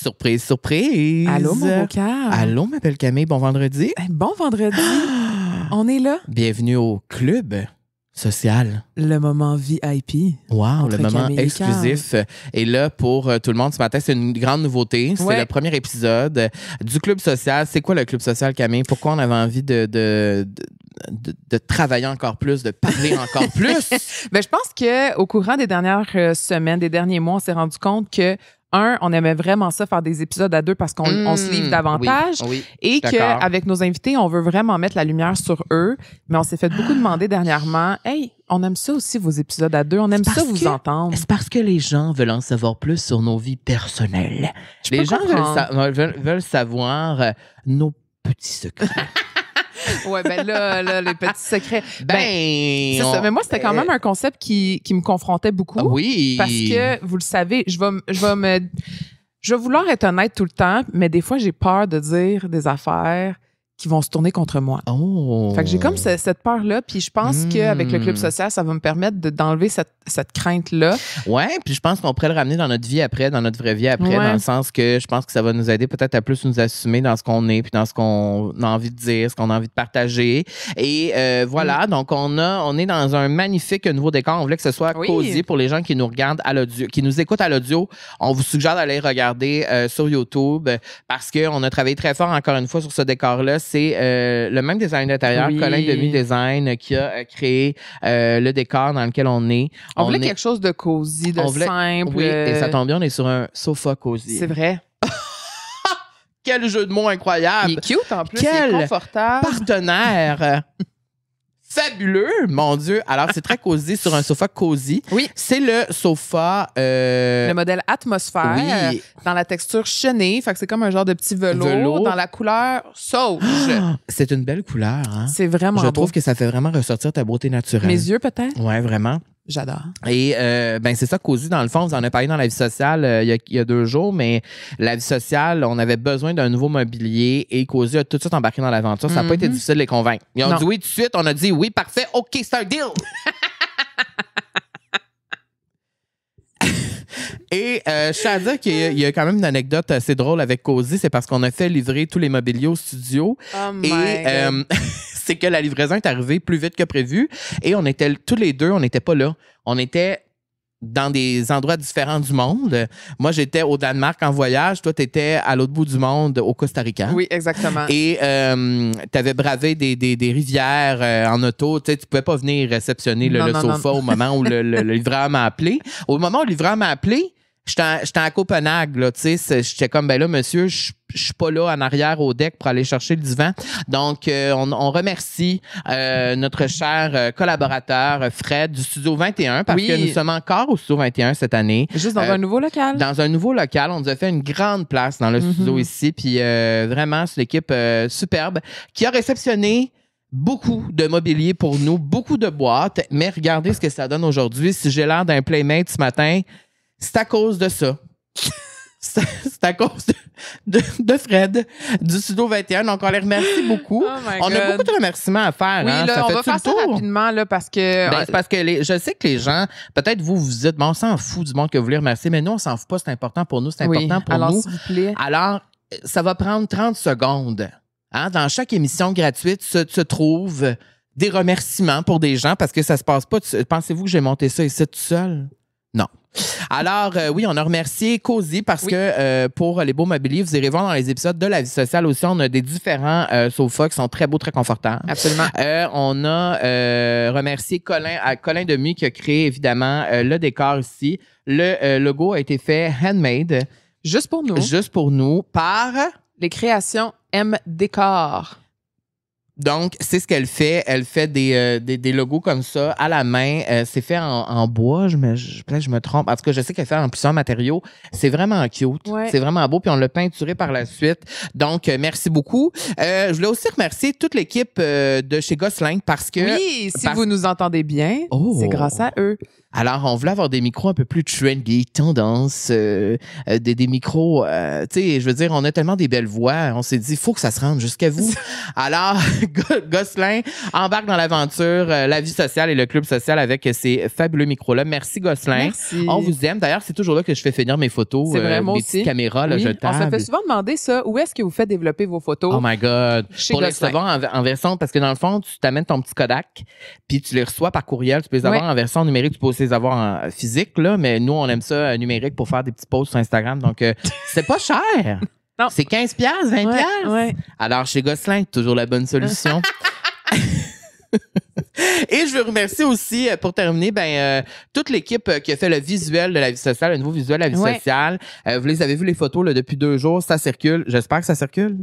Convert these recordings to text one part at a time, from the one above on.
Surprise, surprise. Allô, mon beau cœur. Allô, ma belle Camille, bon vendredi. Bon vendredi. On est là. Bienvenue au club social. Le moment VIP. Wow, Entre le moment Camille et exclusif est là pour tout le monde ce matin. C'est une grande nouveauté. C'est Ouais. le premier épisode du club social. C'est quoi le club social, Camille? Pourquoi on avait envie de travailler encore plus, de parler encore plus? Ben, je pense qu'au courant des dernières semaines, des derniers mois, on s'est rendu compte que on aimait vraiment ça, faire des épisodes à deux parce qu'on on se livre davantage. Oui, Et d'accord. qu'avec nos invités, on veut vraiment mettre la lumière sur eux. Mais on s'est fait beaucoup demander dernièrement, hey, on aime ça aussi, vos épisodes à deux. On aime ça vous entendre. C'est parce que les gens veulent en savoir plus sur nos vies personnelles. Les gens veulent savoir nos petits secrets. Ouais, ben là, les petits secrets. C'est ça. Mais moi, c'était quand même un concept qui me confrontait beaucoup. Oui. Parce que, vous le savez, je vais vouloir être honnête tout le temps, mais des fois, j'ai peur de dire des affaires qui vont se tourner contre moi. Oh. Fait que j'ai comme cette peur-là, puis je pense qu'avec le club social, ça va me permettre d'enlever cette crainte-là. Ouais, puis je pense qu'on pourrait le ramener dans notre vie après, dans notre vraie vie après, Ouais. dans le sens que je pense que ça va nous aider peut-être à plus nous assumer dans ce qu'on est, puis dans ce qu'on a envie de dire, ce qu'on a envie de partager. Et voilà, donc on est dans un magnifique nouveau décor. On voulait que ce soit cosy pour les gens qui nous regardent à l'audio, qui nous écoutent à l'audio. On vous suggère d'aller regarder sur YouTube parce qu'on a travaillé très fort encore une fois sur ce décor-là. C'est le même design d'intérieur, Colin Demi Design, qui a créé le décor dans lequel on est. On voulait quelque chose de cosy, de simple. Oui, et ça tombe bien, on est sur un sofa cosy. C'est vrai. Quel jeu de mots incroyable! Il est cute en plus, Quel il est confortable. Partenaire fabuleux, mon Dieu! Alors, c'est très cosy sur un sofa cosy. Oui. C'est le sofa... Le modèle Atmosphère, Oui. dans la texture chenille, fait que c'est comme un genre de petit velours. Dans la couleur sauge. C'est une belle couleur, hein? C'est vraiment beau. Je trouve que ça fait vraiment ressortir ta beauté naturelle. Mes yeux, peut-être? Ouais, vraiment. J'adore. Et c'est ça, Cosy, dans le fond, vous en avez parlé dans la vie sociale il y a 2 jours, mais la vie sociale, on avait besoin d'un nouveau mobilier et Cosy a tout de suite embarqué dans l'aventure. Ça n'a pas été difficile de les convaincre. Ils ont dit oui tout de suite, on a dit oui, parfait, OK, c'est un deal! Et je tiens à dire qu'il y a quand même une anecdote assez drôle avec Cosy, c'est parce qu'on a fait livrer tous les mobiliers au studio. Oh my God. C'est que la livraison est arrivée plus vite que prévu et on était tous les deux, on n'était pas là. On était dans des endroits différents du monde. Moi, j'étais au Danemark en voyage. Toi, tu étais à l'autre bout du monde, au Costa Rica. Oui, exactement. Et tu avais bravé des rivières en auto. Tu ne pouvais pas venir réceptionner le sofa au moment où le livreur m'a appelé. Au moment où le livreur m'a appelé, j'étais à Copenhague, là, tu sais, j'étais comme, ben là, monsieur, je suis pas là en arrière au deck pour aller chercher le divan. Donc, on remercie notre cher collaborateur Fred du Studio 21 parce que nous sommes encore au Studio 21 cette année. Juste dans un nouveau local. Dans un nouveau local. On nous a fait une grande place dans le studio ici. Puis vraiment, c'est une équipe superbe qui a réceptionné beaucoup de mobilier pour nous, beaucoup de boîtes. Mais regardez ce que ça donne aujourd'hui. Si j'ai l'air d'un playmate ce matin, c'est à cause de ça. C'est à cause de Fred du Studio 21. Donc, on les remercie beaucoup. Oh my on a God. beaucoup de remerciements à faire. Oui, hein? là, Ça on fait va faire ça rapidement là, parce que... c'est parce que je sais que les gens, peut-être vous dites, bon, on s'en fout du monde que vous voulez remercier, mais nous, on s'en fout pas. C'est important pour nous. C'est important pour alors, nous. s'il vous plaît. Alors, ça va prendre 30 secondes. Hein? Dans chaque émission gratuite se trouve des remerciements pour des gens parce que ça se passe pas. Pensez-vous que j'ai monté ça ici tout seul? Non. Alors, oui, on a remercié Cosy parce que pour les beaux mobiliers, vous irez voir dans les épisodes de la vie sociale aussi, on a des différents sofas qui sont très beaux, très confortables. Absolument. On a remercié Colin Demi qui a créé évidemment le décor ici. Le logo a été fait handmade. Juste pour nous. Juste pour nous par... Les créations M Décor. Donc, c'est ce qu'elle fait. Elle fait des logos comme ça à la main. C'est fait en bois. Peut-être que je me trompe. En tout cas, je sais qu'elle fait en plusieurs matériaux. C'est vraiment cute. Ouais. C'est vraiment beau. Puis on l'a peinturé par la suite. Donc, merci beaucoup. Je voulais aussi remercier toute l'équipe de chez Gosselin parce que... Oui, si vous nous entendez bien, c'est grâce à eux. Alors, on voulait avoir des micros un peu plus trendy, tendance, des micros, tu sais, je veux dire, on a tellement des belles voix, on s'est dit, il faut que ça se rende jusqu'à vous. Alors, Gosselin embarque dans l'aventure, la vie sociale et le club social avec ces fabuleux micros-là. Merci, Gosselin. Merci. On vous aime. D'ailleurs, c'est toujours là que je fais finir mes photos, c'est vrai, moi mes aussi. petites caméras, là, oui, jetables. on se fait souvent demander ça. Où est-ce que vous faites développer vos photos? Oh my God. Chez Pour les Gosselin. recevoir en version, parce que dans le fond, tu t'amènes ton petit Kodak, puis tu les reçois par courriel. Tu peux les avoir en version numérique, tu peux aussi les avoir en physique, là, mais nous, on aime ça numérique pour faire des petits posts sur Instagram. Donc, c'est pas cher. Non. C'est 15$, 20$. Ouais. Alors, chez Gosselin, toujours la bonne solution. Et je veux remercier aussi, pour terminer, toute l'équipe qui a fait le visuel de la vie sociale, le nouveau visuel de la vie sociale. Vous les avez vu les photos là, depuis 2 jours, ça circule. J'espère que ça circule.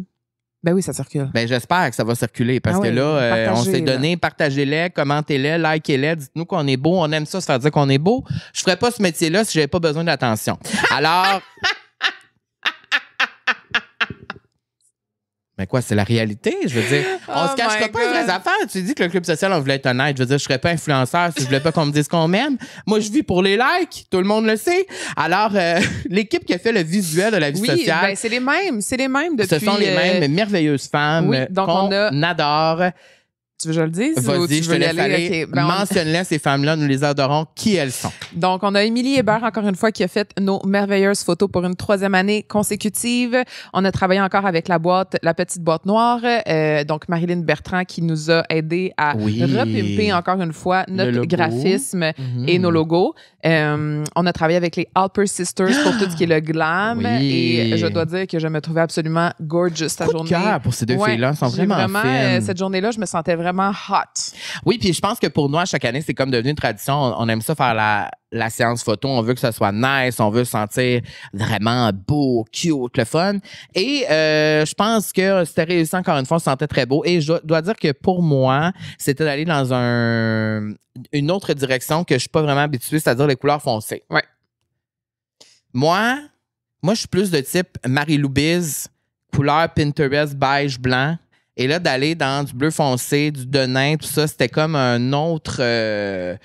Ben oui, ça circule. Ben j'espère que ça va circuler parce que là, on s'est donné, partagez-les, commentez-les, likez-les, dites-nous qu'on est beau, on aime ça se faire dire qu'on est beau. Je ferais pas ce métier-là si j'avais pas besoin d'attention. Alors... Mais quoi, c'est la réalité, je veux dire. On se cachera pas les vraies affaires. Tu dis que le club social, on voulait être honnête. Je veux dire, je serais pas influenceur si je voulais pas qu'on me dise qu'on m'aime. Moi, je vis pour les likes. Tout le monde le sait. Alors, l'équipe qui a fait le visuel de la vie sociale. Ben, c'est les mêmes. C'est les mêmes depuis... Ce sont les mêmes merveilleuses femmes qu'on adore. Tu veux que je le dise? Vas-y, je te laisse aller. Okay. Mentionne-les, ces femmes-là, nous les adorons. Qui elles sont? Donc, on a Émilie Hébert, encore une fois, qui a fait nos merveilleuses photos pour une 3e année consécutive. On a travaillé encore avec la petite boîte noire. Donc, Marilyn Bertrand, qui nous a aidé à repimper, encore une fois, notre graphisme et nos logos. On a travaillé avec les Alper Sisters pour tout ce qui est le glam. Et je dois dire que je me trouvais absolument gorgeous cette journée. Coup de cœur pour ces deux filles-là. Elles sont vraiment fines. Cette journée-là, je me sentais vraiment hot. Oui, puis je pense que pour nous, à chaque année, c'est comme devenu une tradition. On aime ça faire la séance photo. On veut que ça soit nice. On veut se sentir vraiment beau, cute, le fun. Et je pense que c'était réussi encore une fois. On se sentait très beau. Et je dois dire que pour moi, c'était d'aller dans une autre direction que je suis pas vraiment habituée, c'est-à-dire les couleurs foncées. Ouais. Moi, je suis plus de type Marie-Lou Biz, couleur Pinterest beige blanc. Et là, d'aller dans du bleu foncé, du denain, tout ça, c'était comme un autre... j'avais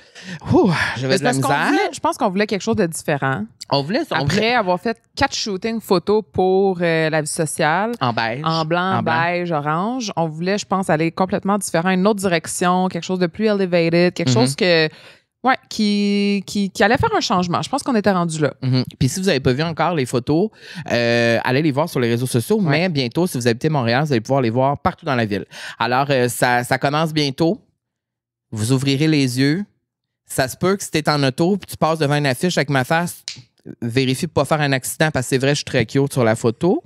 de la misère. Je pense qu'on voulait quelque chose de différent. Après avoir fait 4 shootings photos pour la vie sociale. En beige. En blanc, beige, orange. On voulait, je pense, aller complètement différent, une autre direction, quelque chose de plus elevated, quelque chose que... Ouais, qui allait faire un changement. Je pense qu'on était rendu là. Puis si vous n'avez pas vu encore les photos, allez les voir sur les réseaux sociaux, mais bientôt, si vous habitez Montréal, vous allez pouvoir les voir partout dans la ville. Alors, ça commence bientôt. Vous ouvrirez les yeux. Ça se peut que si tu es en auto puis tu passes devant une affiche avec ma face, vérifie pour ne pas faire un accident parce que c'est vrai, je suis très cute sur la photo.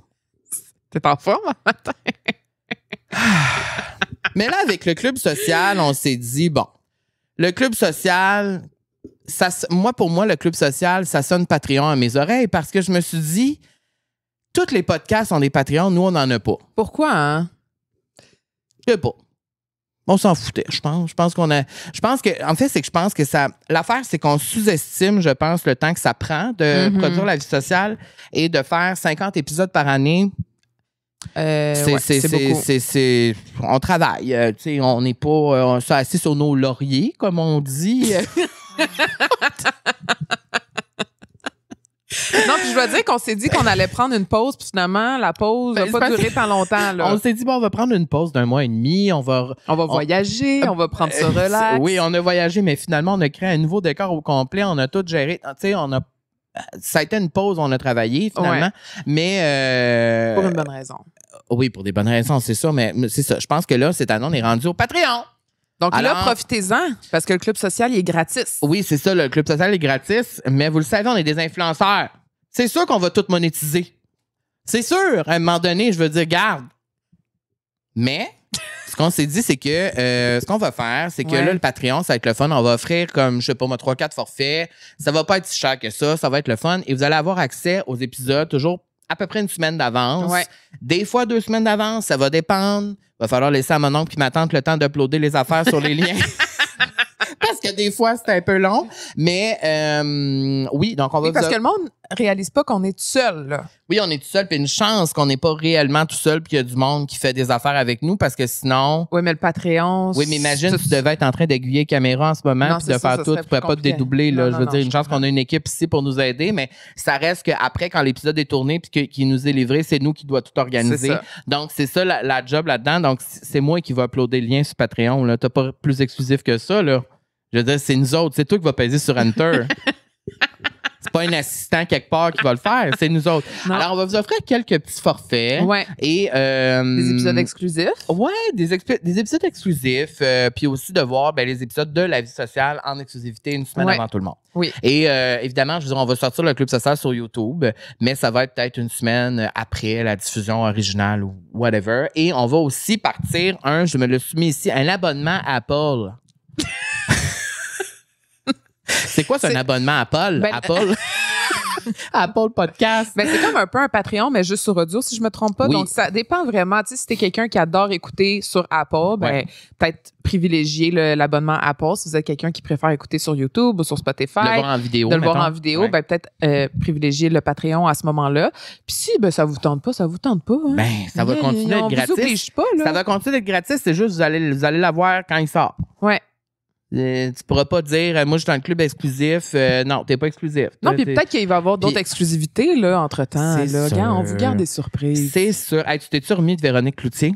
T'es en forme ce matin? Mais là, avec le club social, on s'est dit, bon, le club social, pour moi, le club social, ça sonne Patreon à mes oreilles parce que je me suis dit, tous les podcasts ont des Patreons, nous, on n'en a pas. Pourquoi, hein? Je sais pas. On s'en foutait, je pense. Je pense que ça. L'affaire, c'est qu'on sous-estime, je pense, le temps que ça prend de produire la vie sociale et de faire 50 épisodes par année. C'est beaucoup. On travaille, on n'est pas assis sur nos lauriers, comme on dit. Non, puis je dois dire qu'on s'est dit qu'on allait prendre une pause, puis finalement, la pause n'a pas duré tant longtemps. Là. On s'est dit, on va prendre une pause d'1 mois et demi, on va voyager, on va prendre ça relax. Oui, on a voyagé, mais finalement, on a créé un nouveau décor au complet, on a tout géré. Ça a été une pause, on a travaillé finalement, mais... pour une bonne raison. Oui, pour des bonnes raisons, c'est ça, mais c'est ça. Je pense que là, cette année, on est rendu au Patreon. Donc là, profitez-en, parce que le club social, il est gratis. Oui, c'est ça, le club social est gratis, mais vous le savez, on est des influenceurs. C'est sûr qu'on va tout monétiser. C'est sûr, à un moment donné, je veux dire, garde. Mais... ce qu'on s'est dit, c'est que ce qu'on va faire, c'est que là, le Patreon, ça va être le fun. On va offrir comme, je sais pas moi, 3-4 forfaits. Ça va pas être si cher que ça. Ça va être le fun. Et vous allez avoir accès aux épisodes toujours à peu près une semaine d'avance. Ouais. Des fois, 2 semaines d'avance. Ça va dépendre. Il va falloir laisser à mon oncle et ma tante le temps d'uploader les affaires sur les liens. Parce que a des fois, c'est un peu long. Mais oui, donc on va parce que le monde réalise pas qu'on est tout seul, là. Oui, on est tout seul, puis une chance qu'on n'est pas réellement tout seul, puis qu'il y a du monde qui fait des affaires avec nous, parce que sinon... Oui, mais le Patreon... Oui, mais imagine, tu devais être en train d'aiguiller caméra en ce moment, puis de faire tout, tu ne pourrais pas te dédoubler. Là, je veux dire, une chance qu'on a une équipe ici pour nous aider, mais ça reste qu'après, quand l'épisode est tourné, puis qu'il nous est livré, c'est nous qui doit tout organiser. Donc, c'est ça la job là-dedans. Donc, c'est moi qui vais uploader le lien sur Patreon. Tu n'as pas plus exclusif que ça, là. Je veux dire, c'est nous autres. C'est toi qui vas peser sur Enter. C'est pas un assistant quelque part qui va le faire, c'est nous autres. Non. Alors, on va vous offrir quelques petits forfaits. Ouais. Et, des épisodes exclusifs. Ouais, des épisodes exclusifs. Puis aussi de voir les épisodes de La Vie sociale en exclusivité une semaine avant tout le monde. Oui. Et évidemment, je veux dire, on va sortir le Club social sur YouTube, mais ça va être peut-être une semaine après la diffusion originale ou whatever. Et on va aussi partir je me le suis mis ici, un abonnement Apple. C'est quoi, un abonnement Apple? Apple Podcast. C'est comme un peu un Patreon, mais juste sur audio, si je me trompe pas. Oui. Donc, ça dépend vraiment. Tu sais, si t'es quelqu'un qui adore écouter sur Apple, peut-être privilégier l'abonnement Apple. Si vous êtes quelqu'un qui préfère écouter sur YouTube ou sur Spotify. De le voir en vidéo. Peut-être privilégier le Patreon à ce moment-là. Puis si ça vous tente pas, ça vous tente pas. Hein? Ça va continuer d'être gratis. On vous oblige pas, là. Ça va continuer d'être gratis. C'est juste, vous allez l'avoir quand il sort. Ouais. Tu pourras pas dire, moi, je suis dans le club exclusif. Non, t'es pas exclusif. Non, puis peut-être qu'il va y avoir d'autres exclusivités, là, entre-temps. Là. On vous garde des surprises. C'est sûr. Hey, tu t'es-tu remis de Véronique Cloutier?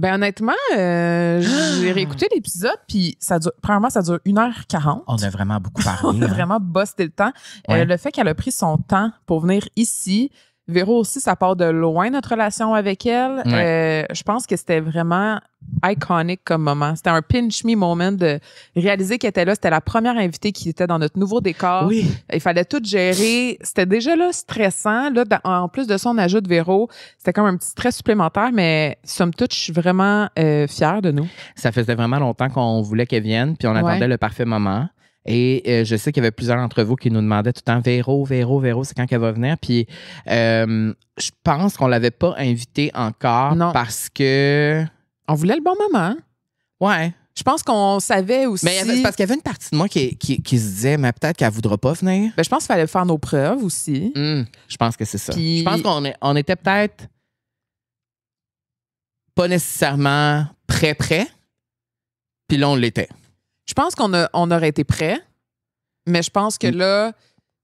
Honnêtement, j'ai réécouté l'épisode, puis premièrement, ça dure 1h40. On a vraiment beaucoup parlé. On a vraiment bossé le temps. Le fait qu'elle a pris son temps pour venir ici, Véro aussi, ça part de loin, notre relation avec elle. Je pense que c'était vraiment iconique comme moment. C'était un pinch me moment de réaliser qu'elle était là. C'était la première invitée qui était dans notre nouveau décor. Oui. Il fallait tout gérer. C'était déjà là stressant. Là, en plus de ça, on ajoute Véro. C'était comme un petit stress supplémentaire, mais somme toute, je suis vraiment fière de nous. Ça faisait vraiment longtemps qu'on voulait qu'elle vienne, puis on attendait le parfait moment. Et je sais qu'il y avait plusieurs d'entre vous qui nous demandaient tout le temps Véro, c'est quand qu'elle va venir. Puis je pense qu'on l'avait pas invitée encore parce que... On voulait le bon moment. Ouais. Je pense qu'on savait aussi... Mais c'est parce qu'il y avait une partie de moi qui se disait, mais peut-être qu'elle voudra pas venir. Je pense qu'il fallait faire nos preuves aussi. Je pense que c'est ça. Puis... Je pense qu'on était peut-être pas nécessairement prêt. Puis là, on l'était. Je pense qu'on aurait été prêts, mais je pense que là...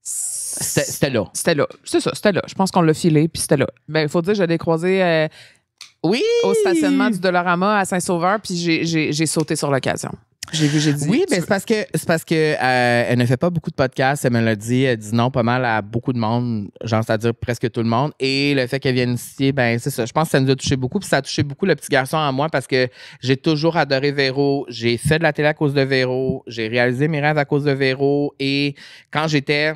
C'était là. C'était là. C'est ça, c'était là. Je pense qu'on l'a filé, puis c'était là. Il faut dire, je l'ai croisé au stationnement du Dollarama à Saint-Sauveur, puis j'ai sauté sur l'occasion. J'ai dit... Oui, mais c'est parce que elle ne fait pas beaucoup de podcasts. Elle me l'a dit. Elle dit non pas mal à beaucoup de monde, genre c'est-à-dire presque tout le monde. Et le fait qu'elle vienne ici, c'est ça. Je pense que ça nous a touché beaucoup. Puis ça a touché beaucoup le petit garçon en moi parce que j'ai toujours adoré Véro. J'ai fait de la télé à cause de Véro. J'ai réalisé mes rêves à cause de Véro. Et quand j'étais...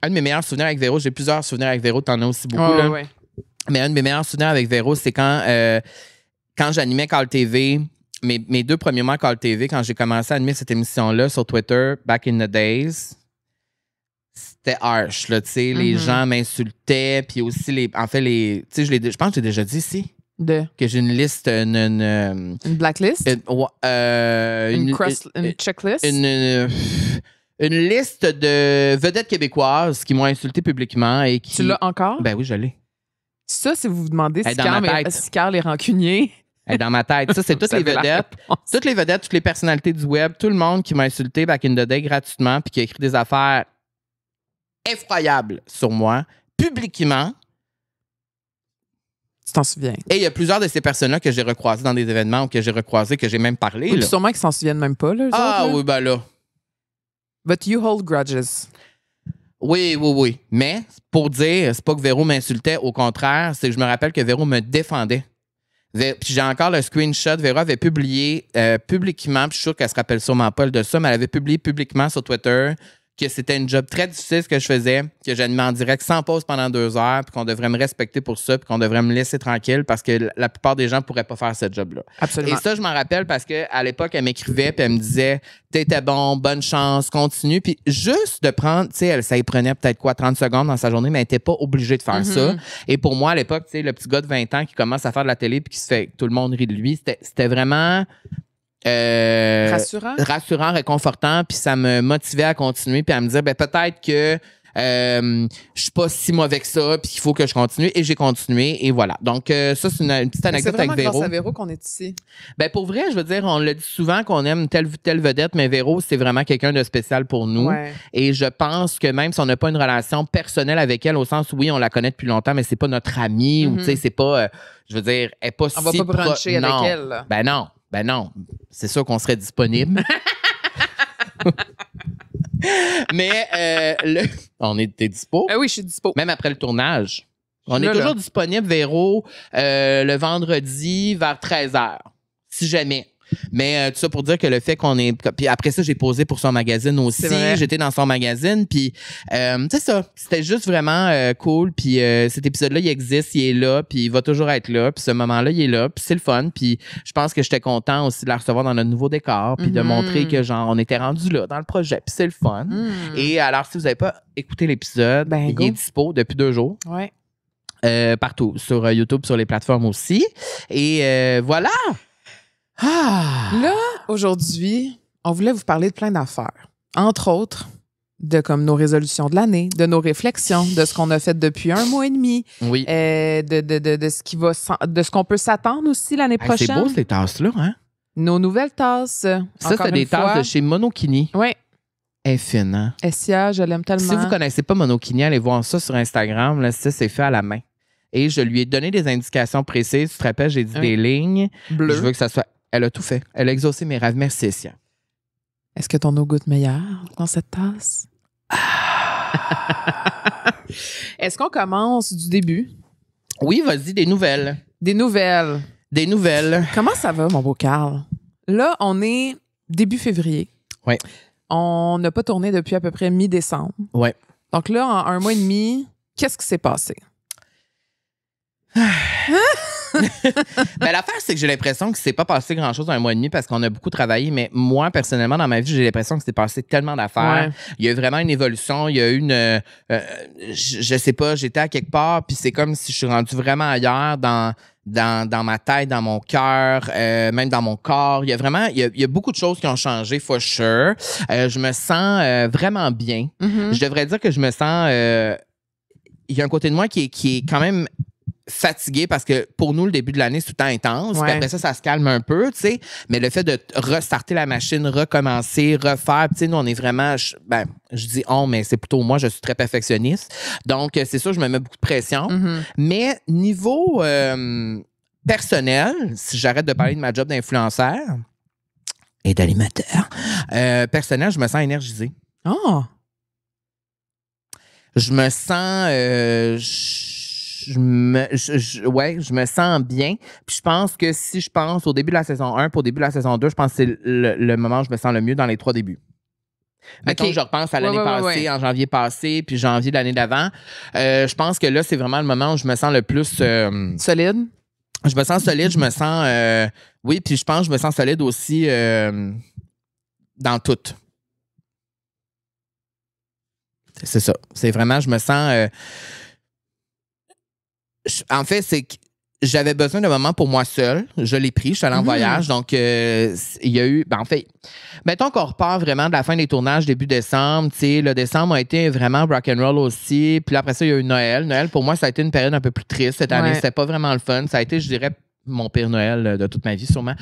Un de mes meilleurs souvenirs avec Véro, j'ai plusieurs souvenirs avec Véro. T'en as aussi beaucoup, là. Ouais. Mais un de mes meilleurs souvenirs avec Véro, c'est quand j'animais Call TV... Mes 2 premiers mois à Call TV, quand j'ai commencé à animer cette émission-là sur Twitter, back in the days, c'était harsh, là, tu sais. Les gens m'insultaient, puis aussi, tu sais, je pense que j'ai déjà dit ici. Que j'ai une liste, une blacklist? Une checklist? Une liste de vedettes québécoises qui m'ont insulté publiquement et qui... Tu l'as encore? Ben oui, je l'ai. Ça, si vous vous demandez si Carl est rancunier... Dans ma tête. Ça, c'est toutes les vedettes. Toutes les vedettes, toutes les personnalités du web, tout le monde qui m'a insulté back in the day gratuitement puis qui a écrit des affaires effroyables sur moi, publiquement. Tu t'en souviens. Et il y a plusieurs de ces personnes-là que j'ai recroisées dans des événements ou que j'ai recroisées, que j'ai même parlé. Oui, sûrement qu'ils s'en souviennent même pas, là. Oui, ben là. But you hold grudges. Oui. Mais pour dire, c'est pas que Véro m'insultait, au contraire, c'est que je me rappelle que Véro me défendait. Puis j'ai encore le screenshot. Véro avait publié publiquement, puis je suis sûr qu'elle se rappelle sûrement pas de ça, mais elle avait publié publiquement sur Twitter que c'était une job très difficile ce que je faisais, que j'animais en direct sans pause pendant 2 heures, puis qu'on devrait me respecter pour ça, puis qu'on devrait me laisser tranquille parce que la plupart des gens pourraient pas faire ce job-là. Absolument. Et ça, je m'en rappelle parce qu'à l'époque, elle m'écrivait, puis elle me disait « T'étais bon, bonne chance, continue ». Puis juste de prendre, tu sais, ça y prenait peut-être 30 secondes dans sa journée, mais elle n'était pas obligée de faire ça. Et pour moi, à l'époque, tu sais, le petit gars de 20 ans qui commence à faire de la télé puis qui se fait, tout le monde rit de lui, c'était vraiment... rassurant, réconfortant, puis ça me motivait à continuer, puis à me dire, ben peut-être que je suis pas si mauvais que ça, puis qu'il faut que je continue, et j'ai continué, et voilà. Donc ça, c'est une petite anecdote avec Véro. C'est vraiment grâce à Véro qu'on est ici. Ben pour vrai, je veux dire, on le dit souvent qu'on aime telle vedette, mais Véro, c'est vraiment quelqu'un de spécial pour nous. Ouais. Et je pense que même si on n'a pas une relation personnelle avec elle, au sens où oui, on la connaît depuis longtemps, mais c'est pas notre amie, ou tu sais, c'est pas, je veux dire, elle est pas on va pas bruncher avec elle. Là. Ben non. C'est sûr qu'on serait disponible. Mais t'es dispo? Oui, je suis dispo. Même après le tournage. On est toujours disponible, Véro, le vendredi vers 13h, si jamais. Mais tout ça pour dire que le fait qu'on est... Puis après ça, j'ai posé pour son magazine aussi. J'étais dans son magazine. Puis c'est ça. C'était juste vraiment cool. Puis cet épisode-là, il existe, il est là. Puis il va toujours être là. Puis ce moment-là, il est là. Puis c'est le fun. Puis je pense que j'étais content aussi de la recevoir dans notre nouveau décor. Puis de montrer que genre on était rendu là dans le projet. Puis c'est le fun. Et alors, si vous n'avez pas écouté l'épisode, il est dispo depuis 2 jours. Ouais. Partout. Sur YouTube, sur les plateformes aussi. Et voilà! Là, aujourd'hui, on voulait vous parler de plein d'affaires. Entre autres, de comme nos résolutions de l'année, de nos réflexions, de ce qu'on a fait depuis 1 mois et demi. Oui. De ce qui va, de ce qu'on peut s'attendre aussi l'année prochaine. C'est beau, ces tasses-là, hein? Nos nouvelles tasses. Ça, c'est des tasses de chez Monokini. Oui. Elle est fine, hein? Essia, je l'aime tellement. Si vous ne connaissez pas Monokini, allez voir ça sur Instagram. Là, ça, c'est fait à la main. Et je lui ai donné des indications précises. Tu te rappelles, j'ai dit des lignes. Bleu. Je veux que ça soit... Elle a tout fait. Elle a exaucé mes rêves. Merci, Essia. Est-ce que ton eau goûte meilleur dans cette tasse? Est-ce qu'on commence du début? Oui, vas-y, des nouvelles. Des nouvelles. Des nouvelles. Comment ça va, mon beau Carl? Là, on est début février. Oui. On n'a pas tourné depuis à peu près mi-décembre. Oui. Donc là, en 1 mois et demi, qu'est-ce qui s'est passé? Ben, l'affaire, c'est que j'ai l'impression que c'est pas passé grand-chose en 1 mois et demi parce qu'on a beaucoup travaillé, mais moi, personnellement, dans ma vie, j'ai l'impression que c'est passé tellement d'affaires. Ouais. Il y a eu vraiment une évolution. Il y a eu une... je sais pas, j'étais à quelque part, puis c'est comme si je suis rendu vraiment ailleurs dans ma tête, dans mon cœur, même dans mon corps. Il y a vraiment... Il y a beaucoup de choses qui ont changé, for sure. Je me sens vraiment bien. Mm-hmm. Je devrais dire que je me sens... il y a un côté de moi qui est quand même fatigué parce que pour nous, le début de l'année, c'est tout le temps intense. Ouais. Puis après ça se calme un peu, tu sais. Mais le fait de restarter la machine, recommencer, refaire, tu sais, nous, on est vraiment... je dis on, mais c'est plutôt moi, je suis très perfectionniste. Donc, c'est sûr, je me mets beaucoup de pression. Mm-hmm. Mais niveau personnel, si j'arrête de parler de ma job d'influenceur et d'animateur, personnel, je me sens énergisé. Oh! Je me sens... je me sens bien. Puis je pense que si je pense au début de la saison 1 puis au début de la saison 2, je pense que c'est le moment où je me sens le mieux dans les 3 débuts. Mettons que je repense à l'année passée, en janvier passé, puis janvier de l'année d'avant. Je pense que là, c'est vraiment le moment où je me sens le plus... solide? Je me sens solide, je me sens... oui, puis je pense que je me sens solide aussi dans tout. C'est ça. C'est vraiment, je me sens... en fait, c'est que j'avais besoin d'un moment pour moi seul. Je l'ai pris, je suis allée en voyage. Donc, il y a eu... en fait, mettons qu'on repart vraiment de la fin des tournages, début décembre. Tu sais, le décembre a été vraiment rock'n'roll aussi. Puis là, après ça, il y a eu Noël. Noël, pour moi, ça a été une période un peu plus triste cette année. C'était pas vraiment le fun. Ça a été, je dirais... mon pire Noël de toute ma vie, sûrement.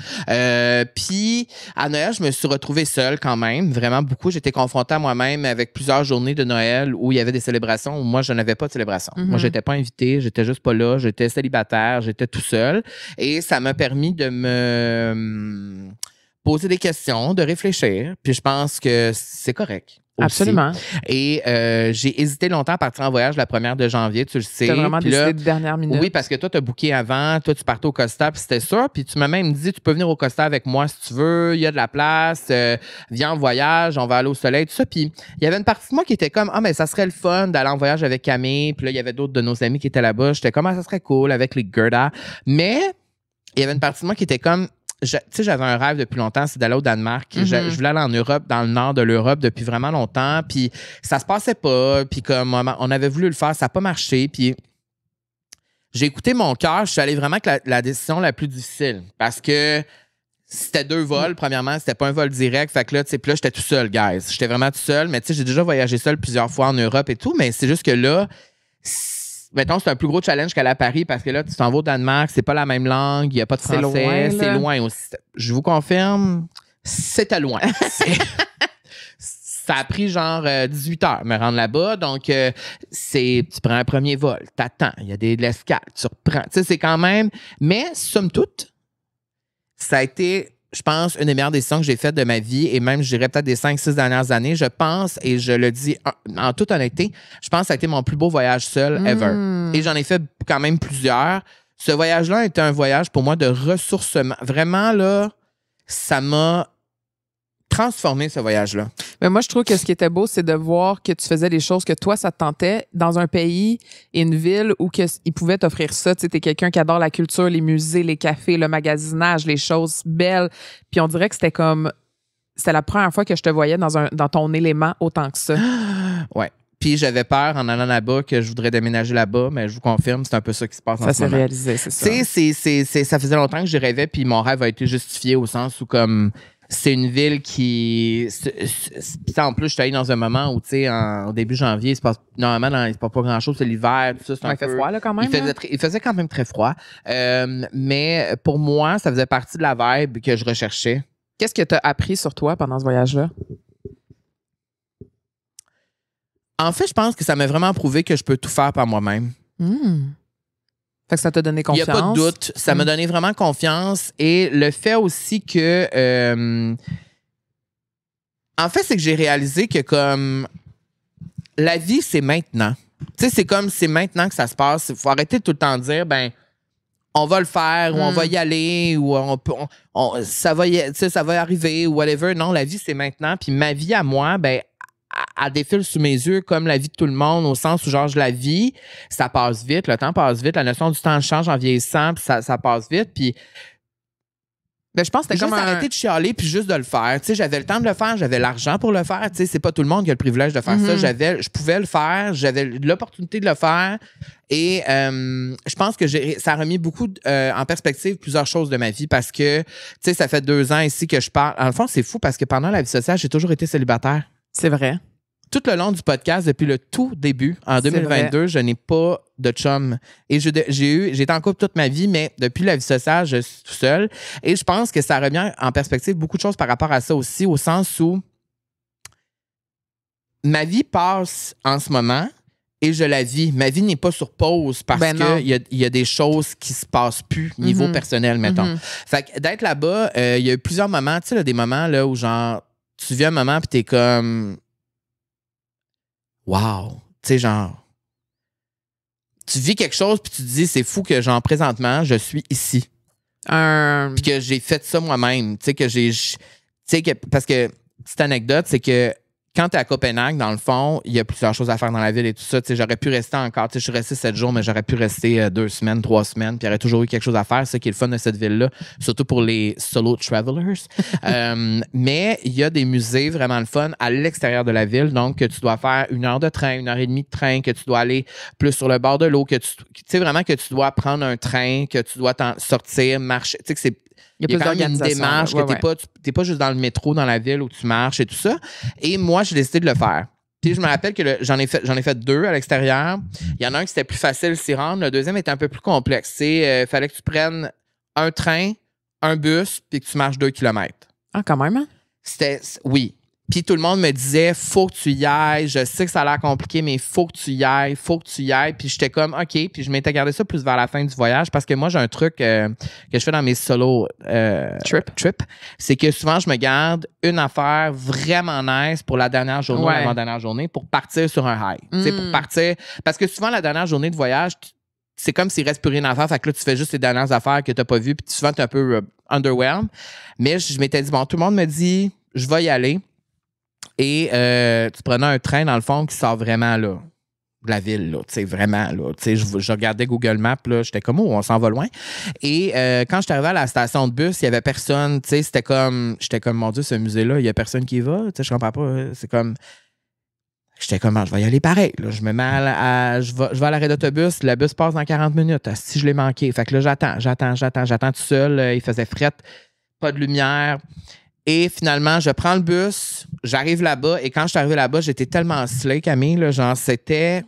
Puis, à Noël, je me suis retrouvée seule quand même, vraiment beaucoup. J'étais confrontée à moi-même avec plusieurs journées de Noël où il y avait des célébrations où moi, je n'avais pas de célébration. Mm-hmm. Moi, j'étais pas invitée, j'étais juste pas là, j'étais célibataire, j'étais tout seul. Et ça m'a permis de me poser des questions, de réfléchir. Puis, je pense que c'est correct. Aussi. Absolument. Et j'ai hésité longtemps à partir en voyage la 1er de janvier, tu le sais. Tu as vraiment décidé de dernière minute. Oui, parce que toi, tu as booké avant, toi, tu partais au Costa, puis c'était ça. Puis tu m'as même dit, tu peux venir au Costa avec moi si tu veux, il y a de la place, viens en voyage, on va aller au soleil, tout ça. Puis il y avait une partie de moi qui était comme, mais ça serait le fun d'aller en voyage avec Camille. Puis là, il y avait d'autres de nos amis qui étaient là-bas. J'étais comme, ça serait cool avec les Gerda. Mais il y avait une partie de moi qui était comme, tu sais, j'avais un rêve depuis longtemps, c'est d'aller au Danemark. Mm-hmm. Je voulais aller en Europe, dans le nord de l'Europe depuis vraiment longtemps. Puis ça se passait pas. Puis comme on avait voulu le faire, ça n'a pas marché. Puis j'ai écouté mon cœur. Je suis allé vraiment avec la décision la plus difficile. Parce que c'était 2 vols, premièrement. C'était pas un vol direct. Fait que là, tu sais, puis là, j'étais tout seul, guys. J'étais vraiment tout seul. Mais tu sais, j'ai déjà voyagé seul plusieurs fois en Europe et tout. Mais c'est juste que là, mettons, c'est un plus gros challenge qu'aller à Paris parce que là, tu t'en vas au Danemark, c'est pas la même langue, il n'y a pas de français, c'est loin aussi. Je vous confirme, c'était loin. Ça a pris genre 18 heures me rendre là-bas. Donc, tu prends un premier vol, t'attends, il y a de l'escale, tu reprends. Tu sais, c'est quand même... Mais, somme toute, ça a été, je pense, une des meilleures décisions que j'ai faites de ma vie et même, je dirais peut-être des 5-6 dernières années. Je pense, et je le dis en toute honnêteté, je pense que ça a été mon plus beau voyage seul ever. Et j'en ai fait quand même plusieurs. Ce voyage-là était un voyage pour moi de ressourcement. Vraiment, là, ça m'a transformé ce voyage-là. Mais moi, je trouve que ce qui était beau, c'est de voir que tu faisais des choses que toi, ça te tentait dans un pays et une ville où ils pouvaient t'offrir ça. Tu sais, t'es quelqu'un qui adore la culture, les musées, les cafés, le magasinage, les choses belles. Puis on dirait que c'était la première fois que je te voyais dans ton élément autant que ça. Ouais. Puis j'avais peur en allant là-bas que je voudrais déménager là-bas, mais je vous confirme, c'est un peu ça qui se passe en ce moment. Ça s'est réalisé, c'est ça. Tu sais, ça faisait longtemps que j'y rêvais, puis mon rêve a été justifié au sens où comme... C'est une ville qui... Puis en plus, je suis allé dans un moment où, tu sais, au début janvier, il se passe pas grand-chose, c'est l'hiver, tout ça. Il fait froid, là, quand même. Il faisait quand même très froid. Mais pour moi, ça faisait partie de la vibe que je recherchais. Qu'est-ce que tu as appris sur toi pendant ce voyage-là? En fait, je pense que ça m'a vraiment prouvé que je peux tout faire par moi-même. Fait que ça t'a donné confiance. Il n'y a pas de doute. Ça m'a donné vraiment confiance. Et le fait aussi que... en fait, c'est que j'ai réalisé que comme... La vie, c'est maintenant. Tu sais, c'est comme c'est maintenant que ça se passe. Il faut arrêter de tout le temps de dire, ben, on va le faire, ou on va y aller, ou ça va arriver, ou whatever. Non, la vie, c'est maintenant. Puis ma vie à moi, ben, elle défile sous mes yeux comme la vie de tout le monde, au sens où, genre, je la vis, ça passe vite, le temps passe vite, la notion du temps change en vieillissant, puis ça passe vite, puis... Ben, je pense que c'était juste arrêter de chialer puis juste de le faire. Tu sais, j'avais le temps de le faire, j'avais l'argent pour le faire. Tu sais, c'est pas tout le monde qui a le privilège de faire ça. Je pouvais le faire, j'avais l'opportunité de le faire. Et je pense que ça a remis beaucoup en perspective plusieurs choses de ma vie parce que, tu sais, ça fait 2 ans ici que je parle. En fond, c'est fou parce que pendant la vie sociale, j'ai toujours été célibataire. C'est vrai. Tout le long du podcast, depuis le tout début, en 2022, je n'ai pas de chum. Et j'ai été en couple toute ma vie, mais depuis la vie sociale, je suis tout seul. Et je pense que ça remet en perspective beaucoup de choses par rapport à ça aussi, au sens où ma vie passe en ce moment et je la vis. Ma vie n'est pas sur pause parce qu'il y a des choses qui se passent plus niveau personnel, mettons. Fait que d'être là-bas, il y a eu plusieurs moments, tu sais, des moments là, où genre, tu vis un moment puis t'es comme... Wow! Tu sais, genre, tu vis quelque chose puis tu te dis, c'est fou que, genre, présentement, je suis ici. Puis que j'ai fait ça moi-même. Tu sais, parce que, petite anecdote, c'est que quand t'es à Copenhague, dans le fond, il y a plusieurs choses à faire dans la ville et tout ça. Tu sais, j'aurais pu rester encore, tu sais, je suis resté 7 jours, mais j'aurais pu rester 2 semaines, 3 semaines, puis il y aurait toujours eu quelque chose à faire. C'est ça qui est le fun de cette ville-là, surtout pour les solo travelers. Mais il y a des musées vraiment le fun à l'extérieur de la ville, donc que tu dois faire 1 heure de train, 1h30 de train, que tu dois aller plus sur le bord de l'eau, que tu sais vraiment que tu dois prendre un train, que tu dois sortir, marcher. Tu sais que c'est... Il y a quand même une démarche que t'es pas juste dans le métro, dans la ville où tu marches et tout ça. Et moi, j'ai décidé de le faire. Puis je me rappelle que j'en ai fait 2 à l'extérieur. Il y en a un qui c'était plus facile s'y rendre. Le deuxième était un peu plus complexe. Fallait que tu prennes un train, un bus, puis que tu marches 2 km. Ah, quand même, hein? Oui. Puis tout le monde me disait, faut que tu y ailles. Je sais que ça a l'air compliqué, mais faut que tu y ailles, faut que tu y ailles. Puis j'étais comme, OK. Puis je m'étais gardé ça plus vers la fin du voyage parce que moi, j'ai un truc que je fais dans mes solo trip. C'est que souvent, je me garde une affaire vraiment nice pour la dernière journée ou l'avant-dernière journée pour partir sur un high. Tu sais, pour partir. Parce que souvent, la dernière journée de voyage, c'est comme s'il reste plus rien à faire. Fait que là, tu fais juste les dernières affaires que tu n'as pas vues. Puis souvent, tu es un peu underwhelmed. Mais je m'étais dit, bon, tout le monde me dit, je vais y aller. Et tu prenais un train, dans le fond, qui sort vraiment là, de la ville, là, tu sais, vraiment, là. Tu sais, je regardais Google Maps, là, j'étais comme, oh, on s'en va loin. Et quand j'étais arrivé à la station de bus, il y avait personne, tu sais, j'étais comme, mon Dieu, ce musée-là, il y a personne qui y va, tu sais, je comprends pas, c'est comme... J'étais comme, je vais y aller pareil. Là. Je me mets je vais à l'arrêt d'autobus. Le bus passe dans 40 minutes. Si je l'ai manqué. Fait que là, j'attends tout seul. Il faisait fret. pas de lumière. Et finalement, je prends le bus, j'arrive là-bas. Et quand je suis arrivé là-bas, j'étais tellement slay, Camille. Là, genre, c'était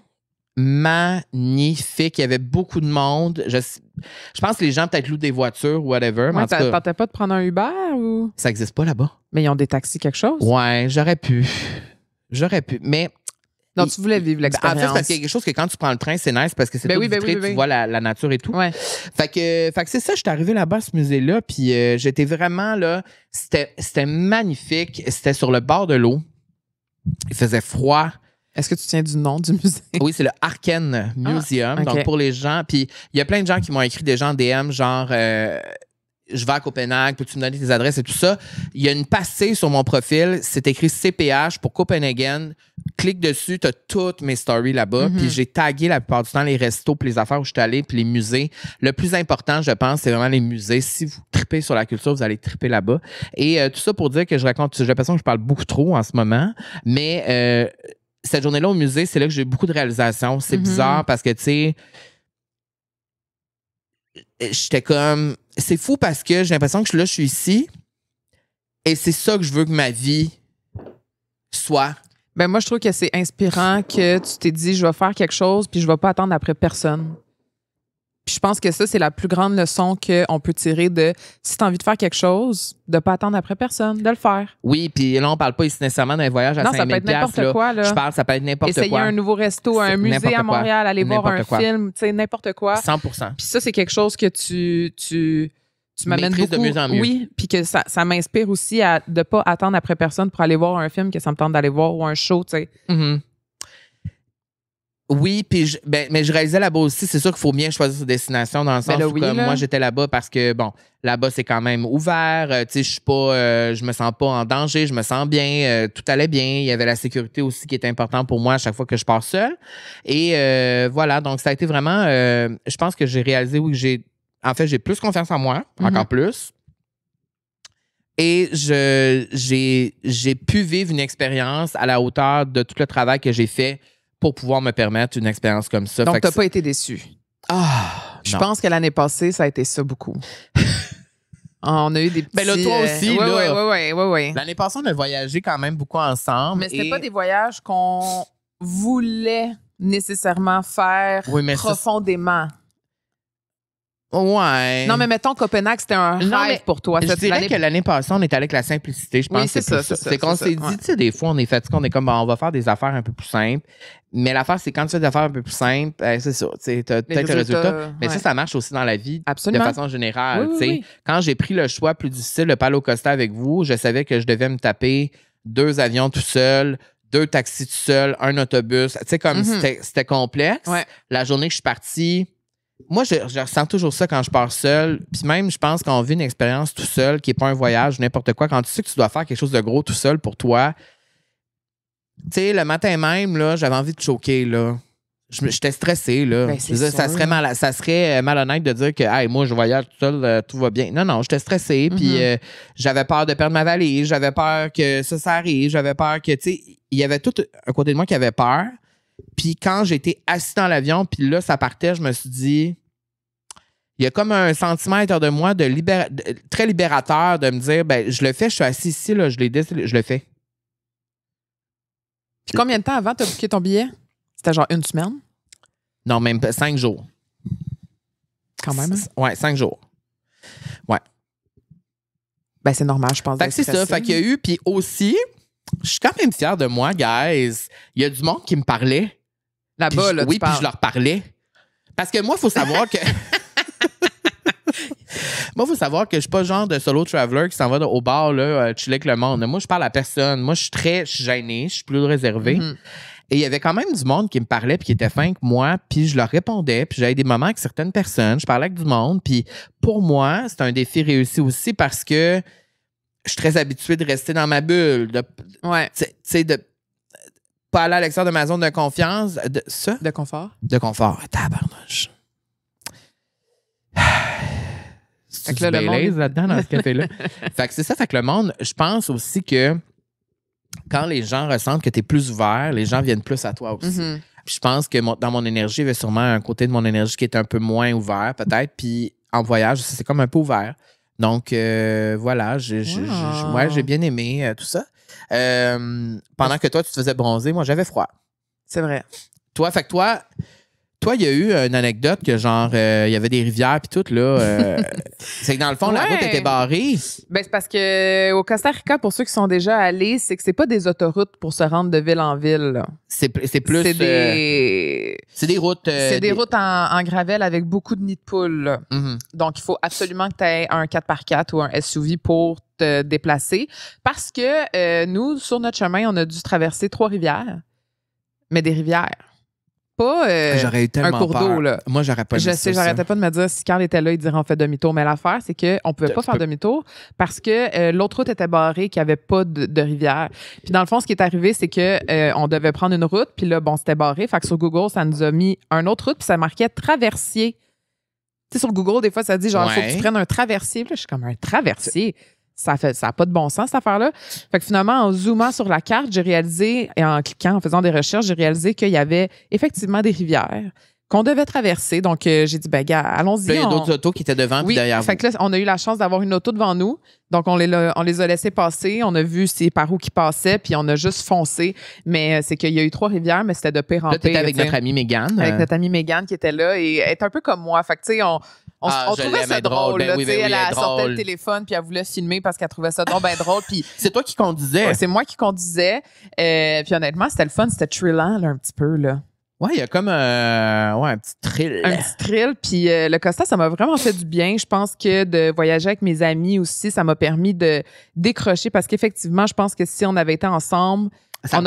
magnifique. Il y avait beaucoup de monde. Je pense que les gens peut-être louent des voitures ou whatever. Ouais, ça tentait pas de prendre un Uber ou... Ça n'existe pas là-bas. Mais ils ont des taxis, quelque chose? Ouais, j'aurais pu. Mais... Non, tu voulais vivre l'expérience. En fait, parce qu'il y a quelque chose que quand tu prends le train, c'est nice parce que c'est tout vitré, tu vois la nature et tout. Ouais. Fait que c'est ça, je suis arrivé là-bas à ce musée-là, puis j'étais vraiment là, c'était magnifique, c'était sur le bord de l'eau. Il faisait froid. Est-ce que tu tiens du nom du musée? Oui, c'est le Arken Museum. Okay. Donc, pour les gens, puis il y a plein de gens qui m'ont écrit des gens en DM, genre... je vais à Copenhague, peux-tu me donner tes adresses et tout ça? Il y a une passée sur mon profil, c'est écrit CPH pour Copenhagen. Clique dessus, tu as toutes mes stories là-bas. Puis j'ai tagué la plupart du temps les restos, puis les affaires où je suis allée, puis les musées. Le plus important, je pense, c'est vraiment les musées. Si vous tripez sur la culture, vous allez triper là-bas. Et tout ça pour dire que j'ai l'impression que je parle beaucoup trop en ce moment, mais cette journée-là au musée, c'est là que j'ai eu beaucoup de réalisations. C'est bizarre parce que, tu sais, j'étais comme... C'est fou parce que j'ai l'impression que je suis ici et c'est ça que je veux que ma vie soit. Ben moi, je trouve que c'est inspirant que tu t'es dit, je vais faire quelque chose puis je vais pas attendre après personne. Puis je pense que ça, c'est la plus grande leçon qu'on peut tirer de si tu as envie de faire quelque chose, de pas attendre après personne, de le faire. Oui, puis là, on parle pas ici nécessairement d'un voyage à 5 000 $. Non, ça peut être n'importe quoi. Là. Je parle, ça peut être n'importe quoi. Essayer un nouveau resto, un musée à Montréal, aller voir un film, tu sais, n'importe quoi. 100%. Puis ça, c'est quelque chose que tu m'amènes beaucoup. De mieux en mieux. Oui, puis que ça m'inspire aussi à de pas attendre après personne pour aller voir un film que ça me tente d'aller voir ou un show, tu sais. Oui, puis mais je réalisais là-bas aussi, c'est sûr qu'il faut bien choisir sa destination dans le sens où comme moi j'étais là-bas parce que bon, là-bas c'est quand même ouvert, tu sais je me sens pas en danger, je me sens bien, tout allait bien, il y avait la sécurité aussi qui était importante pour moi à chaque fois que je pars seule. Et voilà, donc ça a été vraiment je pense que j'ai réalisé j'ai plus confiance en moi, encore plus. Et j'ai pu vivre une expérience à la hauteur de tout le travail que j'ai fait pour pouvoir me permettre une expérience comme ça. Donc, tu n'as pas été déçu. Je pense que l'année passée, ça a été ça beaucoup. On a eu des petits... Ben là, toi aussi, Oui. L'année passée, on a voyagé quand même beaucoup ensemble. Mais c'était pas des voyages qu'on voulait nécessairement faire profondément. Ouais. Non, mais mettons, Copenhague, c'était un rêve pour toi. Je dirais que l'année passée, on était avec la simplicité. Je pense que c'est ça. C'est qu'on s'est dit, tu sais, des fois, on est fatigué, on est comme, on va faire des affaires un peu plus simples. Mais l'affaire, c'est quand tu fais des affaires un peu plus simples, c'est ça. Tu sais, t'as peut-être le résultat. Mais ça marche aussi dans la vie. Absolument. De façon générale. Oui. Quand j'ai pris le choix plus difficile de Palo Costa avec vous, je savais que je devais me taper 2 avions tout seul, 2 taxis tout seul, un autobus. Tu sais, comme c'était complexe. Ouais. La journée que je suis partie, moi, je ressens toujours ça quand je pars seul. Puis même, je pense qu'on vit une expérience tout seul qui n'est pas un voyage, n'importe quoi. Quand tu sais que tu dois faire quelque chose de gros tout seul pour toi, tu sais, le matin même, là, j'avais envie de choquer, là. J'étais stressé, là. Ben, ça serait malhonnête de dire que hey, moi, je voyage tout seul, tout va bien. Non, j'étais stressé. Puis j'avais peur de perdre ma valise. J'avais peur que ça arrive. J'avais peur que, tu sais, il y avait tout un côté de moi qui avait peur. Puis quand j'étais assis dans l'avion, puis là, ça partait, je me suis dit, il y a comme un sentiment à l'intérieur de moi très libérateur de me dire, ben je le fais, je suis assis ici, là, je le fais. Puis combien de temps avant tu as booké ton billet? C'était genre 1 semaine? Non, même 5 jours. Quand même? Ouais, 5 jours. Ouais. Ben c'est normal, je pense. Fait que c'est ça, fait qu'il y a eu, puis aussi... Je suis quand même fier de moi, guys. Il y a du monde qui me parlait. Là-bas, là, oui, puis je leur parlais. Parce que moi, il faut savoir que... Moi, il faut savoir que je suis pas le genre de solo traveler qui s'en va au bar, là, chiller avec le monde. Moi, je parle à personne. Moi, je suis gêné, je suis plus réservé. Et il y avait quand même du monde qui me parlait puis qui était fin que moi, puis je leur répondais, puis j'avais des moments avec certaines personnes, je parlais avec du monde, puis pour moi, c'est un défi réussi aussi parce que je suis très habitué de rester dans ma bulle, de pas aller à l'extérieur de ma zone de confiance. De confort? De confort. Tabarnouche. C'est du Baileys là-dedans, dans ce café-là. Fait que c'est ça. Fait que le monde, je pense aussi que quand les gens ressentent que tu es plus ouvert, les gens viennent plus à toi aussi. Puis je pense que dans mon énergie, il y avait sûrement un côté de mon énergie qui était un peu moins ouvert, peut-être. Puis en voyage, c'est comme un peu ouvert. Donc, voilà, j'ai bien aimé tout ça. Pendant que toi, tu te faisais bronzer, moi, j'avais froid. C'est vrai. Toi, il y a eu une anecdote que genre, il y avait des rivières puis tout, là. C'est que dans le fond, la route était barrée. Ben, c'est parce que au Costa Rica, pour ceux qui sont déjà allés, c'est que c'est pas des autoroutes pour se rendre de ville en ville, là. C'est plus... C'est des routes... c'est des routes en gravel avec beaucoup de nids de poules, là. Mm-hmm. Donc, il faut absolument que tu aies un 4x4 ou un SUV pour te déplacer. Parce que nous, sur notre chemin, on a dû traverser 3 rivières. Mais des rivières. Pas j'aurais eu tellement un cours d'eau, là. Moi, j'aurais pas Je dit sais, ça. j'arrêtais pas de me dire si Carl était là, il dirait on fait demi-tour. Mais l'affaire, c'est qu'on pouvait pas faire demi-tour parce que l'autre route était barrée, qu'il n'y avait pas de rivière. Puis dans le fond, ce qui est arrivé, c'est que on devait prendre une route, puis là, bon, c'était barré. Fait que sur Google, ça nous a mis une autre route, puis ça marquait traversier. Tu sais, sur Google, des fois, ça dit genre, il faut que tu prennes un traversier. Puis là, je suis comme un traversier. Ça n'a pas de bon sens, cette affaire-là. Fait que finalement, en zoomant sur la carte, j'ai réalisé, et en cliquant, en faisant des recherches, j'ai réalisé qu'il y avait effectivement des rivières qu'on devait traverser. Donc, j'ai dit, ben, gars, allons-y. Là, il y a d'autres autos qui étaient devant puis derrière fait que là, on a eu la chance d'avoir une auto devant nous. Donc, on les a laissés passer. On a vu c'est par où qui passaient, puis on a juste foncé. Mais c'est qu'il y a eu 3 rivières, mais c'était de pire en pire. Là, t'étais avec notre amie Mégane. Avec notre amie Mégane qui était là et elle est un peu comme moi. Fait que, tu sais, on trouvait ça drôle. Ben oui, elle sortait le téléphone puis elle voulait filmer parce qu'elle trouvait ça drôle. Puis c'est toi qui conduisais. C'est moi qui conduisais. Puis honnêtement, c'était le fun. C'était thrillant, là, un petit peu, là. Ouais, il y a comme un petit thrill. Un petit thrill. Puis le Costa, ça m'a vraiment fait du bien. Je pense que de voyager avec mes amis aussi, ça m'a permis de décrocher parce qu'effectivement, je pense que si on avait été ensemble, on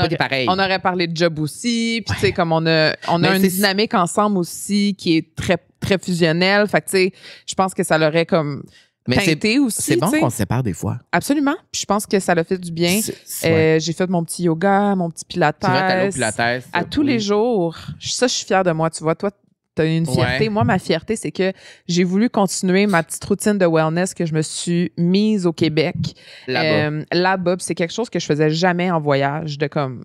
aurait parlé de job aussi. Puis, tu sais, comme on a une dynamique ensemble aussi qui est très, très fusionnelle. Fait que, tu sais, je pense que ça l'aurait comme teinté aussi. C'est bon qu'on se sépare des fois. Absolument. Puis, je pense que ça l'a fait du bien. J'ai fait mon petit yoga, mon petit pilates. Tu vas t'aller au pilates. À tous les jours. Ça, je suis fière de moi. Tu vois, toi, t'as une fierté. Ouais. Moi, ma fierté, c'est que j'ai voulu continuer ma petite routine de wellness que je me suis mise au Québec. Là-bas. C'est quelque chose que je faisais jamais en voyage, de comme...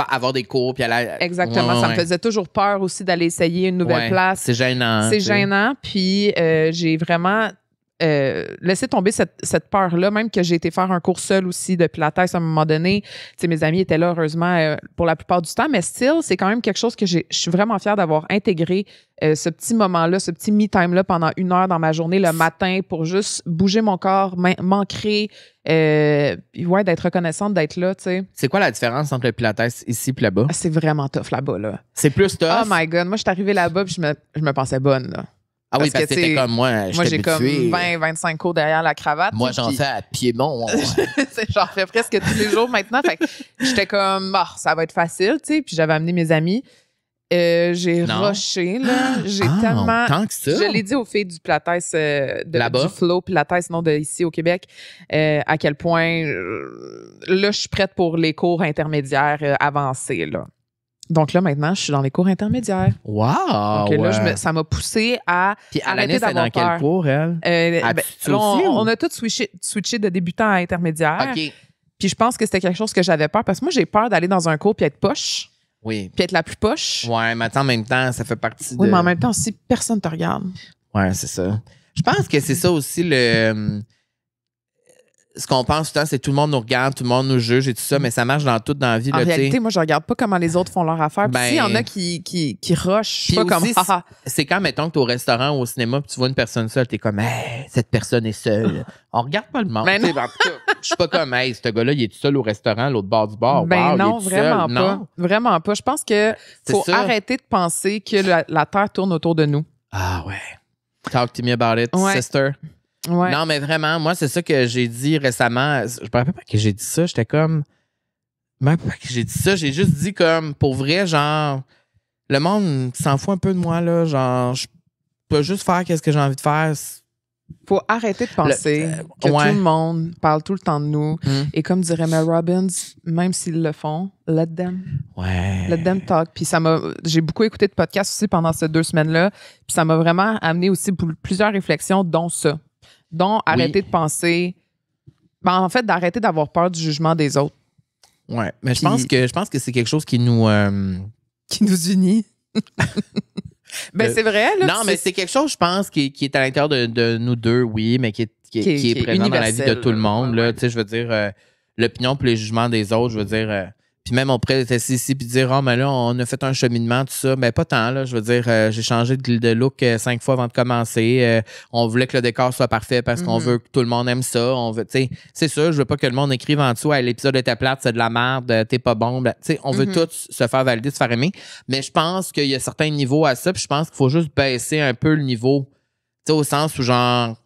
avoir des cours, puis aller... Exactement. Ça me faisait toujours peur aussi d'aller essayer une nouvelle place. C'est gênant. C'est gênant. Puis j'ai vraiment... laisser tomber cette peur-là, même que j'ai été faire un cours seul aussi de Pilates à un moment donné. T'sais, mes amis étaient là, heureusement, pour la plupart du temps, mais still, c'est quand même quelque chose que je suis vraiment fière d'avoir intégré ce petit moment-là, ce petit me-time-là pendant 1 heure dans ma journée le matin pour juste bouger mon corps, m'ancrer, d'être reconnaissante d'être là, tu sais. C'est quoi la différence entre le Pilates ici et là-bas? C'est vraiment tough là-bas, là. C'est plus tough? Oh my God. Moi, je suis arrivée là-bas puis je me pensais bonne, là. Ah oui, parce que t'étais comme moi. Moi, j'ai comme 20-25 cours derrière la cravate. Moi, j'en fais à Piémont. J'en fais presque tous les jours maintenant. Fait que j'étais comme, ça va être facile, tu sais. Puis j'avais amené mes amis. J'ai rushé, là. J'ai tellement... Tant que ça. Je l'ai dit aux filles du Pilates, du Flow Pilates, non, ici au Québec, à quel point, là, je suis prête pour les cours intermédiaires avancés, là. Donc là, maintenant, je suis dans les cours intermédiaires. Wow! Donc là, ça m'a poussé à arrêter d'avoir peur. Dans quel cours, elle? On a tous switché de débutant à intermédiaire. OK. Puis je pense que c'était quelque chose que j'avais peur parce que moi, j'ai peur d'aller dans un cours puis être poche. Oui. Puis être la plus poche. Ouais, mais en même temps, ça fait partie de... Oui, mais en même temps aussi, personne te regarde. Ouais, c'est ça. Je pense que c'est ça aussi ce qu'on pense tout le temps, c'est tout le monde nous regarde, tout le monde nous juge et tout ça, mais ça marche dans tout dans la vie. En réalité, moi, je regarde pas comment les autres font leur affaire. Puis s'il y en a qui rushent, pas comme c'est quand, mettons, que t'es au restaurant ou au cinéma puis tu vois une personne seule, t'es comme, hey, cette personne est seule. On regarde pas le monde. Je suis pas comme, hey, ce gars-là, il est tout seul au restaurant, l'autre bord du bar. Non, vraiment pas. Non. Vraiment pas. Je pense que faut arrêter de penser que la Terre tourne autour de nous. Ah ouais. Talk to me about it, sister. Ouais. Non, mais vraiment, moi, c'est ça que j'ai dit récemment. Je me rappelle pas que j'ai dit ça. J'étais comme... Même pas que j'ai dit ça. J'ai juste dit comme, pour vrai, genre... Le monde s'en fout un peu de moi, là. Genre, je peux juste faire ce que j'ai envie de faire. Faut arrêter de penser que tout le monde parle tout le temps de nous. Et comme dirait Mel Robbins, même s'ils le font, let them. Ouais. Let them talk. Puis j'ai beaucoup écouté de podcasts aussi pendant ces 2 semaines-là. Puis ça m'a vraiment amené aussi plusieurs réflexions, dont ça. Donc, arrêter de penser... en fait, d'arrêter d'avoir peur du jugement des autres. Ouais, mais je pense que c'est quelque chose qui nous... Qui nous unit. C'est vrai. Là, non, mais c'est quelque chose, je pense, qui est à l'intérieur de nous deux, oui, mais qui est qui est présent dans la vie de tout le monde. Là, tu sais, je veux dire, l'opinion puis les jugements des autres, je veux dire... puis même on pourrait être ici puis dire, oh, mais là, on a fait un cheminement, tout ça. Mais pas tant, là. Je veux dire, j'ai changé de look 5 fois avant de commencer. On voulait que le décor soit parfait parce qu'on veut que tout le monde aime ça. On veut, tu sais, c'est ça, je veux pas que le monde écrive en dessous, hey, l'épisode était plate, c'est de la merde, t'es pas bon. Tu sais, on veut tous se faire valider, se faire aimer. Mais je pense qu'il y a certains niveaux à ça, puis je pense qu'il faut juste baisser un peu le niveau. Tu sais, au sens où, genre,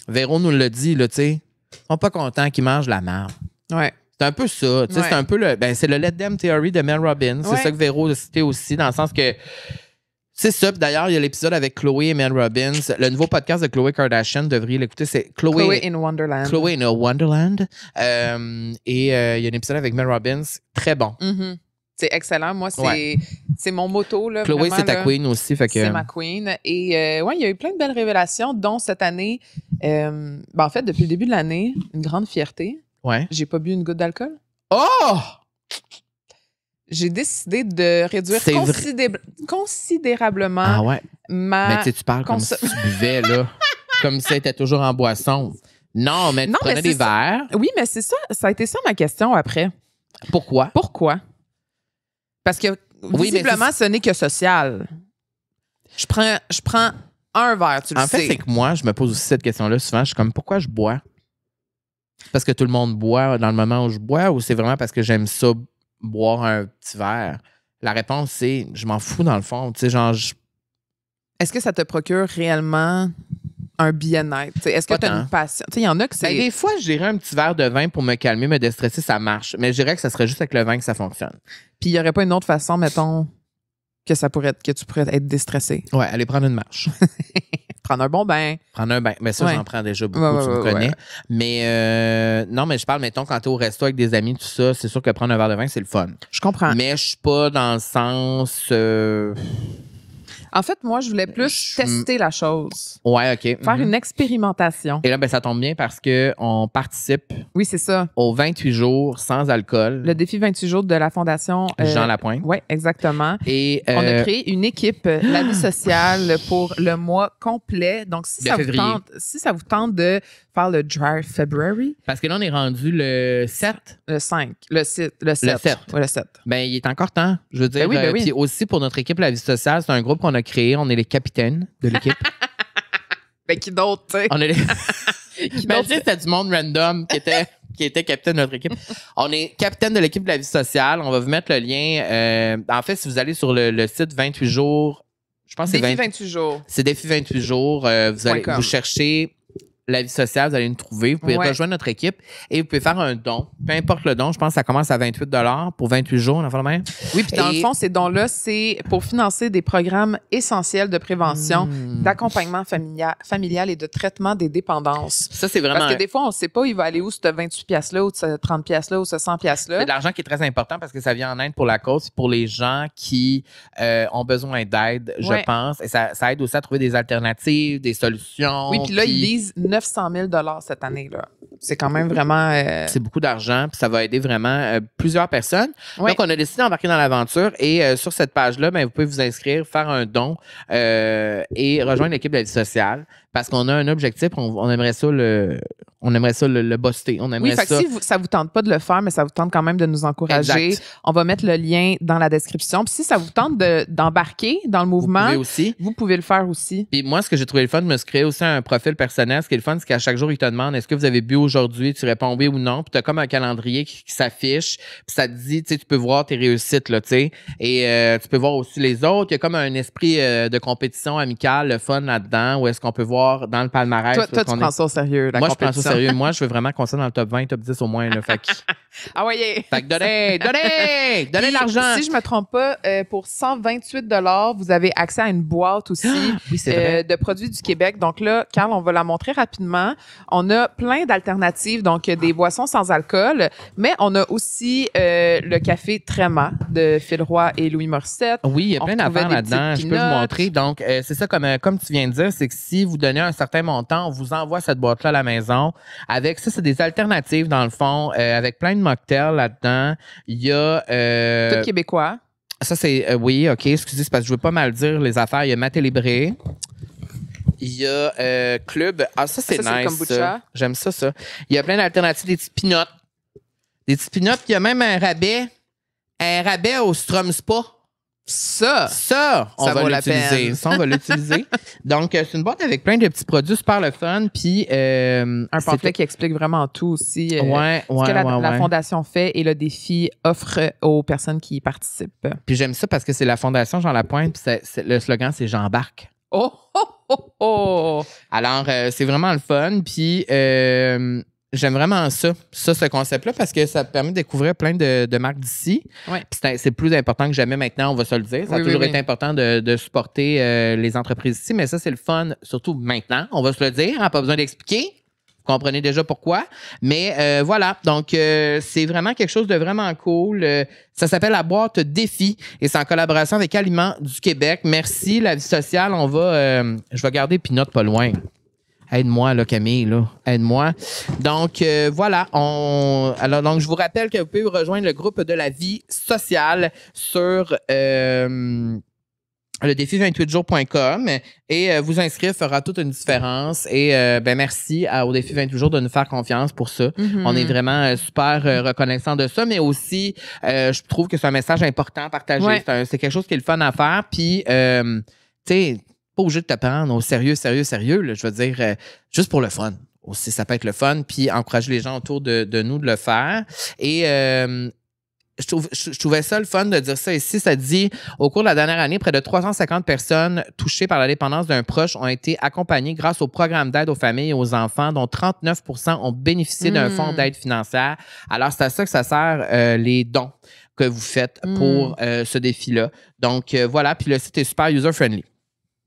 Véro nous l'a dit, là, tu sais, ils sont pas contents qu'ils mangent la merde. Ouais. C'est un peu ça. C'est un peu c'est le Let Them Theory de Mel Robbins. C'est ça que Véro a cité aussi, dans le sens que c'est ça. Puis d'ailleurs, il y a l'épisode avec Chloé et Mel Robbins. Le nouveau podcast de Khloé Kardashian, devriez l'écouter. C'est Chloé in Wonderland. Chloé in Wonderland. Et il y a un épisode avec Mel Robbins. Très bon. C'est excellent. Moi, c'est mon motto. Là, Chloé, c'est ta queen aussi. Fait que... C'est ma queen. Et il y a eu plein de belles révélations, dont cette année, en fait, depuis le début de l'année, une grande fierté. Ouais. J'ai pas bu une goutte d'alcool. Oh! J'ai décidé de réduire considérablement mais tu parles comme si tu buvais, là. Comme si tu étais toujours en boisson. Non, mais tu prenais des verres. Oui, mais c'est ça. Ça a été ça ma question après. Pourquoi? Parce que visiblement, ce n'est que social. Je prends un verre, tu le sais. En fait, c'est que moi, je me pose aussi cette question-là souvent. Je suis comme, pourquoi je bois? Parce que tout le monde boit dans le moment où je bois, ou c'est vraiment parce que j'aime ça boire un petit verre? La réponse, c'est je m'en fous dans le fond. Tu sais, genre, Est-ce que ça te procure réellement un bien-être? T'sais, est-ce que tu as une passion? Il y en a que c'est... des fois, je dirais un petit verre de vin pour me calmer, me déstresser, ça marche. Mais je dirais que ça serait juste avec le vin que ça fonctionne. Puis il n'y aurait pas une autre façon, mettons, que tu pourrais être déstressé? Ouais, aller prendre une marche. Prendre un bon bain. Mais ça, j'en prends déjà beaucoup, tu me connais. Mais non, mais je parle, mettons, quand t'es au resto avec des amis, tout ça, c'est sûr que prendre un verre de vin, c'est le fun. Je comprends. Mais je suis pas dans le sens... En fait, moi, je voulais plus tester la chose. Ouais, OK. Faire une expérimentation. Et là, ça tombe bien parce qu'on participe c'est ça. aux 28 jours sans alcool. Le défi 28 jours de la Fondation Jean Lapointe. Oui, exactement. Et on a créé une équipe, la vie sociale, pour le mois complet. Donc, si ça vous tente de faire le Dry February. Parce que là, on est rendu le 7. Le 5. Le 7. Le 7. Ouais, le 7. Ben, il est encore temps. Je veux dire. Oui. Puis aussi, pour notre équipe, la vie sociale, c'est un groupe qu'on a créé. On est les capitaines de l'équipe. Ben, qui d'autre, tu sais? On est les... c'était du monde random qui était capitaine de notre équipe. On est capitaine de l'équipe de la vie sociale. On va vous mettre le lien. En fait, si vous allez sur le site 28 jours, je pense que c'est 28 jours. C'est Défi 28 jours. Vous cherchez la vie sociale, vous allez nous trouver. Vous pouvez rejoindre notre équipe et vous pouvez faire un don. Peu importe le don, je pense que ça commence à 28 $ pour 28 jours, on a fait le même. Oui, puis dans le fond, ces dons-là, c'est pour financer des programmes essentiels de prévention, d'accompagnement familial et de traitement des dépendances. Ça, c'est vraiment... Parce que des fois, on ne sait pas, il va aller où ce 28$-là, ou ce 30$-là, ou ce 100$-là. C'est de l'argent qui est très important parce que ça vient en aide pour la cause, pour les gens qui ont besoin d'aide, je pense. Et ça aide aussi à trouver des alternatives, des solutions. Oui, puis là, ils visent 900 000 $ cette année-là. C'est quand même vraiment... C'est beaucoup d'argent, puis ça va aider vraiment plusieurs personnes. Donc, on a décidé d'embarquer dans l'aventure et sur cette page-là, vous pouvez vous inscrire, faire un don et rejoindre l'équipe de la vie sociale parce qu'on a un objectif, on aimerait ça le buster. On aimerait ça. Si ça vous tente pas de le faire, mais ça vous tente quand même de nous encourager, on va mettre le lien dans la description. Puis si ça vous tente d'embarquer dans le mouvement, vous pouvez le faire aussi. Puis moi, ce que j'ai trouvé le fun, je me suis créé aussi un profil personnel. Ce qui est le fun, c'est qu'à chaque jour, ils te demandent est-ce que vous avez bu aujourd'hui? Tu réponds oui ou non. Puis tu as comme un calendrier qui s'affiche. Puis ça te dit, tu peux voir tes réussites, là, tu sais. Et tu peux voir aussi les autres. Il y a comme un esprit de compétition amicale, le fun là-dedans, où est-ce qu'on peut voir dans le palmarès. Toi tu prends ça au sérieux, la compétition. Moi, je prends ça au sérieux. Moi, je veux vraiment qu'on soit dans le top 20, top 10 au moins. Là, fait que... Fait que donnez l'argent. Si je me trompe pas, pour 128 $, vous avez accès à une boîte aussi de produits du Québec. Donc là, Carl, on va la montrer rapidement. On a plein d'alternatives, donc des boissons sans alcool, mais on a aussi le café Tréma de Phil Roy et Louis Morissette. Oui, il y a plein d'affaires là-dedans. Je peux vous montrer. Donc, c'est ça, comme tu viens de dire, c'est que si vous donnez un certain montant, on vous envoie cette boîte-là à la maison. Avec ça, c'est des alternatives, dans le fond, avec plein de mocktails là-dedans. Il y a... Tout québécois. Ça, c'est... oui, OK, excusez, c'est parce que je veux pas mal dire les affaires. Il y a Maté Libré. Il y a Club. Ah, ça, c'est ça, nice. C'est ça. J'aime ça. Il y a plein d'alternatives, des petits pinottes. Des petits pinottes, puis il y a même un rabais. Un rabais au Strom Spa. Ça on va l'utiliser. Ça, on va l'utiliser. Donc, c'est une boîte avec plein de petits produits super le fun. Puis, un pamphlet qui explique vraiment tout aussi. Ce que la Fondation fait et le défi offre aux personnes qui y participent. Puis, j'aime ça parce que c'est la Fondation Jean Lapointe. Puis, le slogan, c'est J'embarque. Oh, oh, oh, oh! Alors, c'est vraiment le fun. Puis, j'aime vraiment ce concept-là, parce que ça permet de découvrir plein de marques d'ici. Ouais. C'est plus important que jamais maintenant, on va se le dire. Ça a toujours été important de supporter les entreprises ici, mais ça, c'est le fun, surtout maintenant. On va se le dire, pas besoin d'expliquer. Vous comprenez déjà pourquoi. Mais voilà, donc c'est vraiment quelque chose de vraiment cool. Ça s'appelle la boîte Défi et c'est en collaboration avec Aliments du Québec. Merci, la vie sociale. Je vais garder Pinot pas loin. Aide-moi, là, Camille, là. Aide-moi. Donc, voilà. Donc, je vous rappelle que vous pouvez rejoindre le groupe de la vie sociale sur le défi28jours.com et vous inscrire fera toute une différence. Et merci au Défi 28 jours de nous faire confiance pour ça. Mm-hmm. On est vraiment super reconnaissant de ça, mais aussi, je trouve que c'est un message important à partager. Ouais. C'est quelque chose qui est le fun à faire. Puis, tu sais, pas obligé de te prendre au sérieux, là, je veux dire, juste pour le fun. Aussi, ça peut être le fun, puis encourager les gens autour de nous de le faire. Et je trouvais ça le fun de dire ça ici. Ça dit, au cours de la dernière année, près de 350 personnes touchées par la dépendance d'un proche ont été accompagnées grâce au programme d'aide aux familles et aux enfants, dont 39 % ont bénéficié d'un fonds d'aide financière. Alors, c'est à ça que ça sert les dons que vous faites pour ce défi-là. Donc, voilà, puis le site est super user-friendly.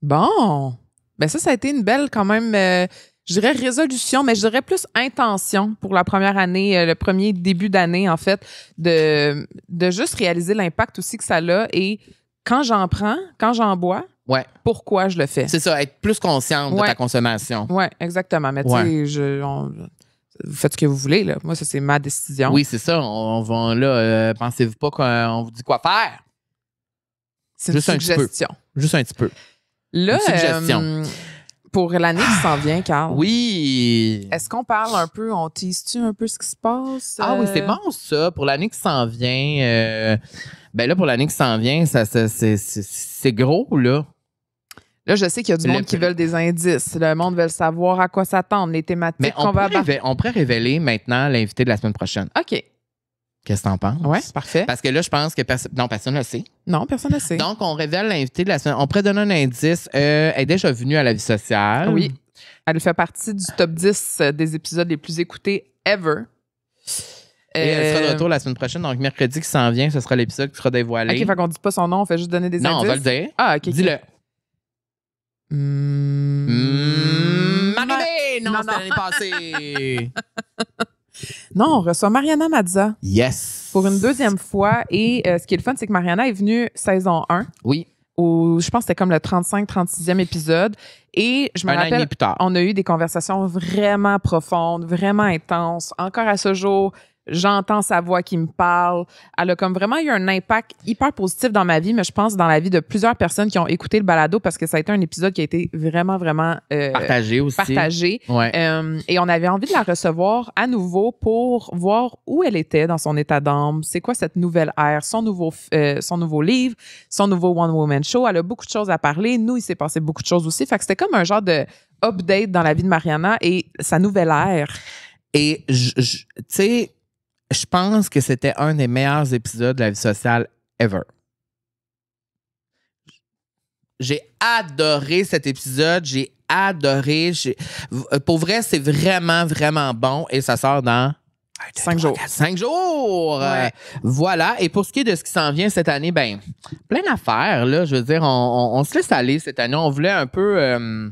Bon, ben ça a été une belle quand même, je dirais résolution, mais je dirais plus intention pour la première année, le premier début d'année en fait, de juste réaliser l'impact aussi que ça a et quand j'en prends, quand j'en bois, pourquoi je le fais. C'est ça, être plus consciente de ta consommation. Oui, exactement. Mais tu sais, vous faites ce que vous voulez, là. Moi, ça, c'est ma décision. Oui, c'est ça. On va là, pensez-vous pas qu'on vous dit quoi faire? C'est une suggestion. Juste un petit peu. Là, pour l'année qui s'en vient, Carl. Oui. Est-ce qu'on parle un peu, on tease-tu un peu ce qui se passe? Ah oui, c'est bon ça. Pour l'année qui s'en vient, pour l'année qui s'en vient, c'est gros, là. Là, je sais qu'il y a du monde qui veulent des indices. Le monde veut savoir à quoi s'attendre, les thématiques qu'on va aborder. On pourrait révéler maintenant l'invité de la semaine prochaine. OK. Qu'est-ce que t'en penses? Oui, c'est parfait. Parce que là, je pense que personne ne le sait. Non, personne ne le sait. Donc, on révèle l'invité de la semaine. On pourrait donner un indice. Elle est déjà venue à la vie sociale. Oui. Elle fait partie du top 10 des épisodes les plus écoutés ever. Et elle sera de retour la semaine prochaine. Donc, mercredi qui s'en vient, ce sera l'épisode qui sera dévoilé. OK, fait qu'on dit pas son nom, on fait juste donner des indices. Non, on va le dire. Ah, OK. Dis-le. Marie-Bé! Non, c'était l'année passée. Non, on reçoit Mariana Mazza. Yes. Pour une deuxième fois. Et ce qui est le fun, c'est que Mariana est venue saison 1. Oui. Où je pense que c'était comme le 35-36e épisode. Et je me rappelle, on a eu des conversations vraiment profondes, vraiment intenses. Encore à ce jour, j'entends sa voix qui me parle. Elle a comme vraiment eu un impact hyper positif dans ma vie, mais je pense dans la vie de plusieurs personnes qui ont écouté le balado parce que ça a été un épisode qui a été vraiment, vraiment partagé aussi. Partagé. Ouais. Et on avait envie de la recevoir à nouveau pour voir où elle était dans son état d'âme. C'est quoi cette nouvelle ère, son nouveau livre, son nouveau One Woman Show. Elle a beaucoup de choses à parler. Nous, il s'est passé beaucoup de choses aussi. Fait que c'était comme un genre de update dans la vie de Mariana et sa nouvelle ère. Et tu sais, je pense que c'était un des meilleurs épisodes de la vie sociale ever. J'ai adoré cet épisode. J'ai adoré. Pour vrai, c'est vraiment, vraiment bon. Et ça sort dans 5 jours. 5 jours! Ouais. Voilà. Et pour ce qui est de ce qui s'en vient cette année, plein d'affaires. Là, je veux dire, on se laisse aller cette année. On voulait un peu...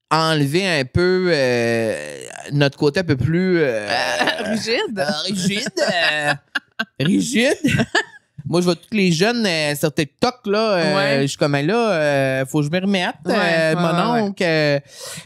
enlever un peu notre côté un peu plus rigide. Rigide. Moi, je vois tous les jeunes sur TikTok, là. Je suis comme, là, faut que je me remette. Mon oncle.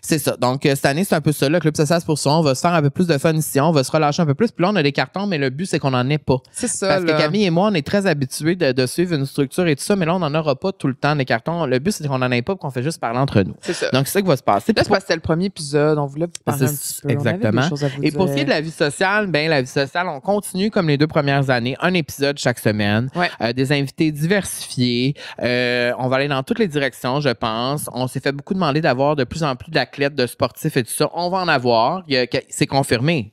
C'est ça. Donc, cette année, c'est un peu ça. Le Club Social pour soi. On va se faire un peu plus de fun ici. On va se relâcher un peu plus. Puis là, on a des cartons, mais le but, c'est qu'on n'en ait pas. C'est ça. Parce que Camille et moi, on est très habitués de suivre une structure et tout ça, mais là, on n'en aura pas tout le temps des cartons. Le but, c'est qu'on n'en ait pas et qu'on fait juste parler entre nous. C'est ça. Donc, c'est ça qui va se passer. Là, c'est parce que c'était le premier épisode. On voulait vous parler un petit peu. Exactement. Et pour ce qui est de la vie sociale, la vie sociale, on continue comme les 2 premières années. Un épisode chaque semaine. Des invités diversifiés. On va aller dans toutes les directions, je pense. On s'est fait beaucoup demander d'avoir de plus en plus d'athlètes, de sportifs et tout ça. On va en avoir. C'est confirmé.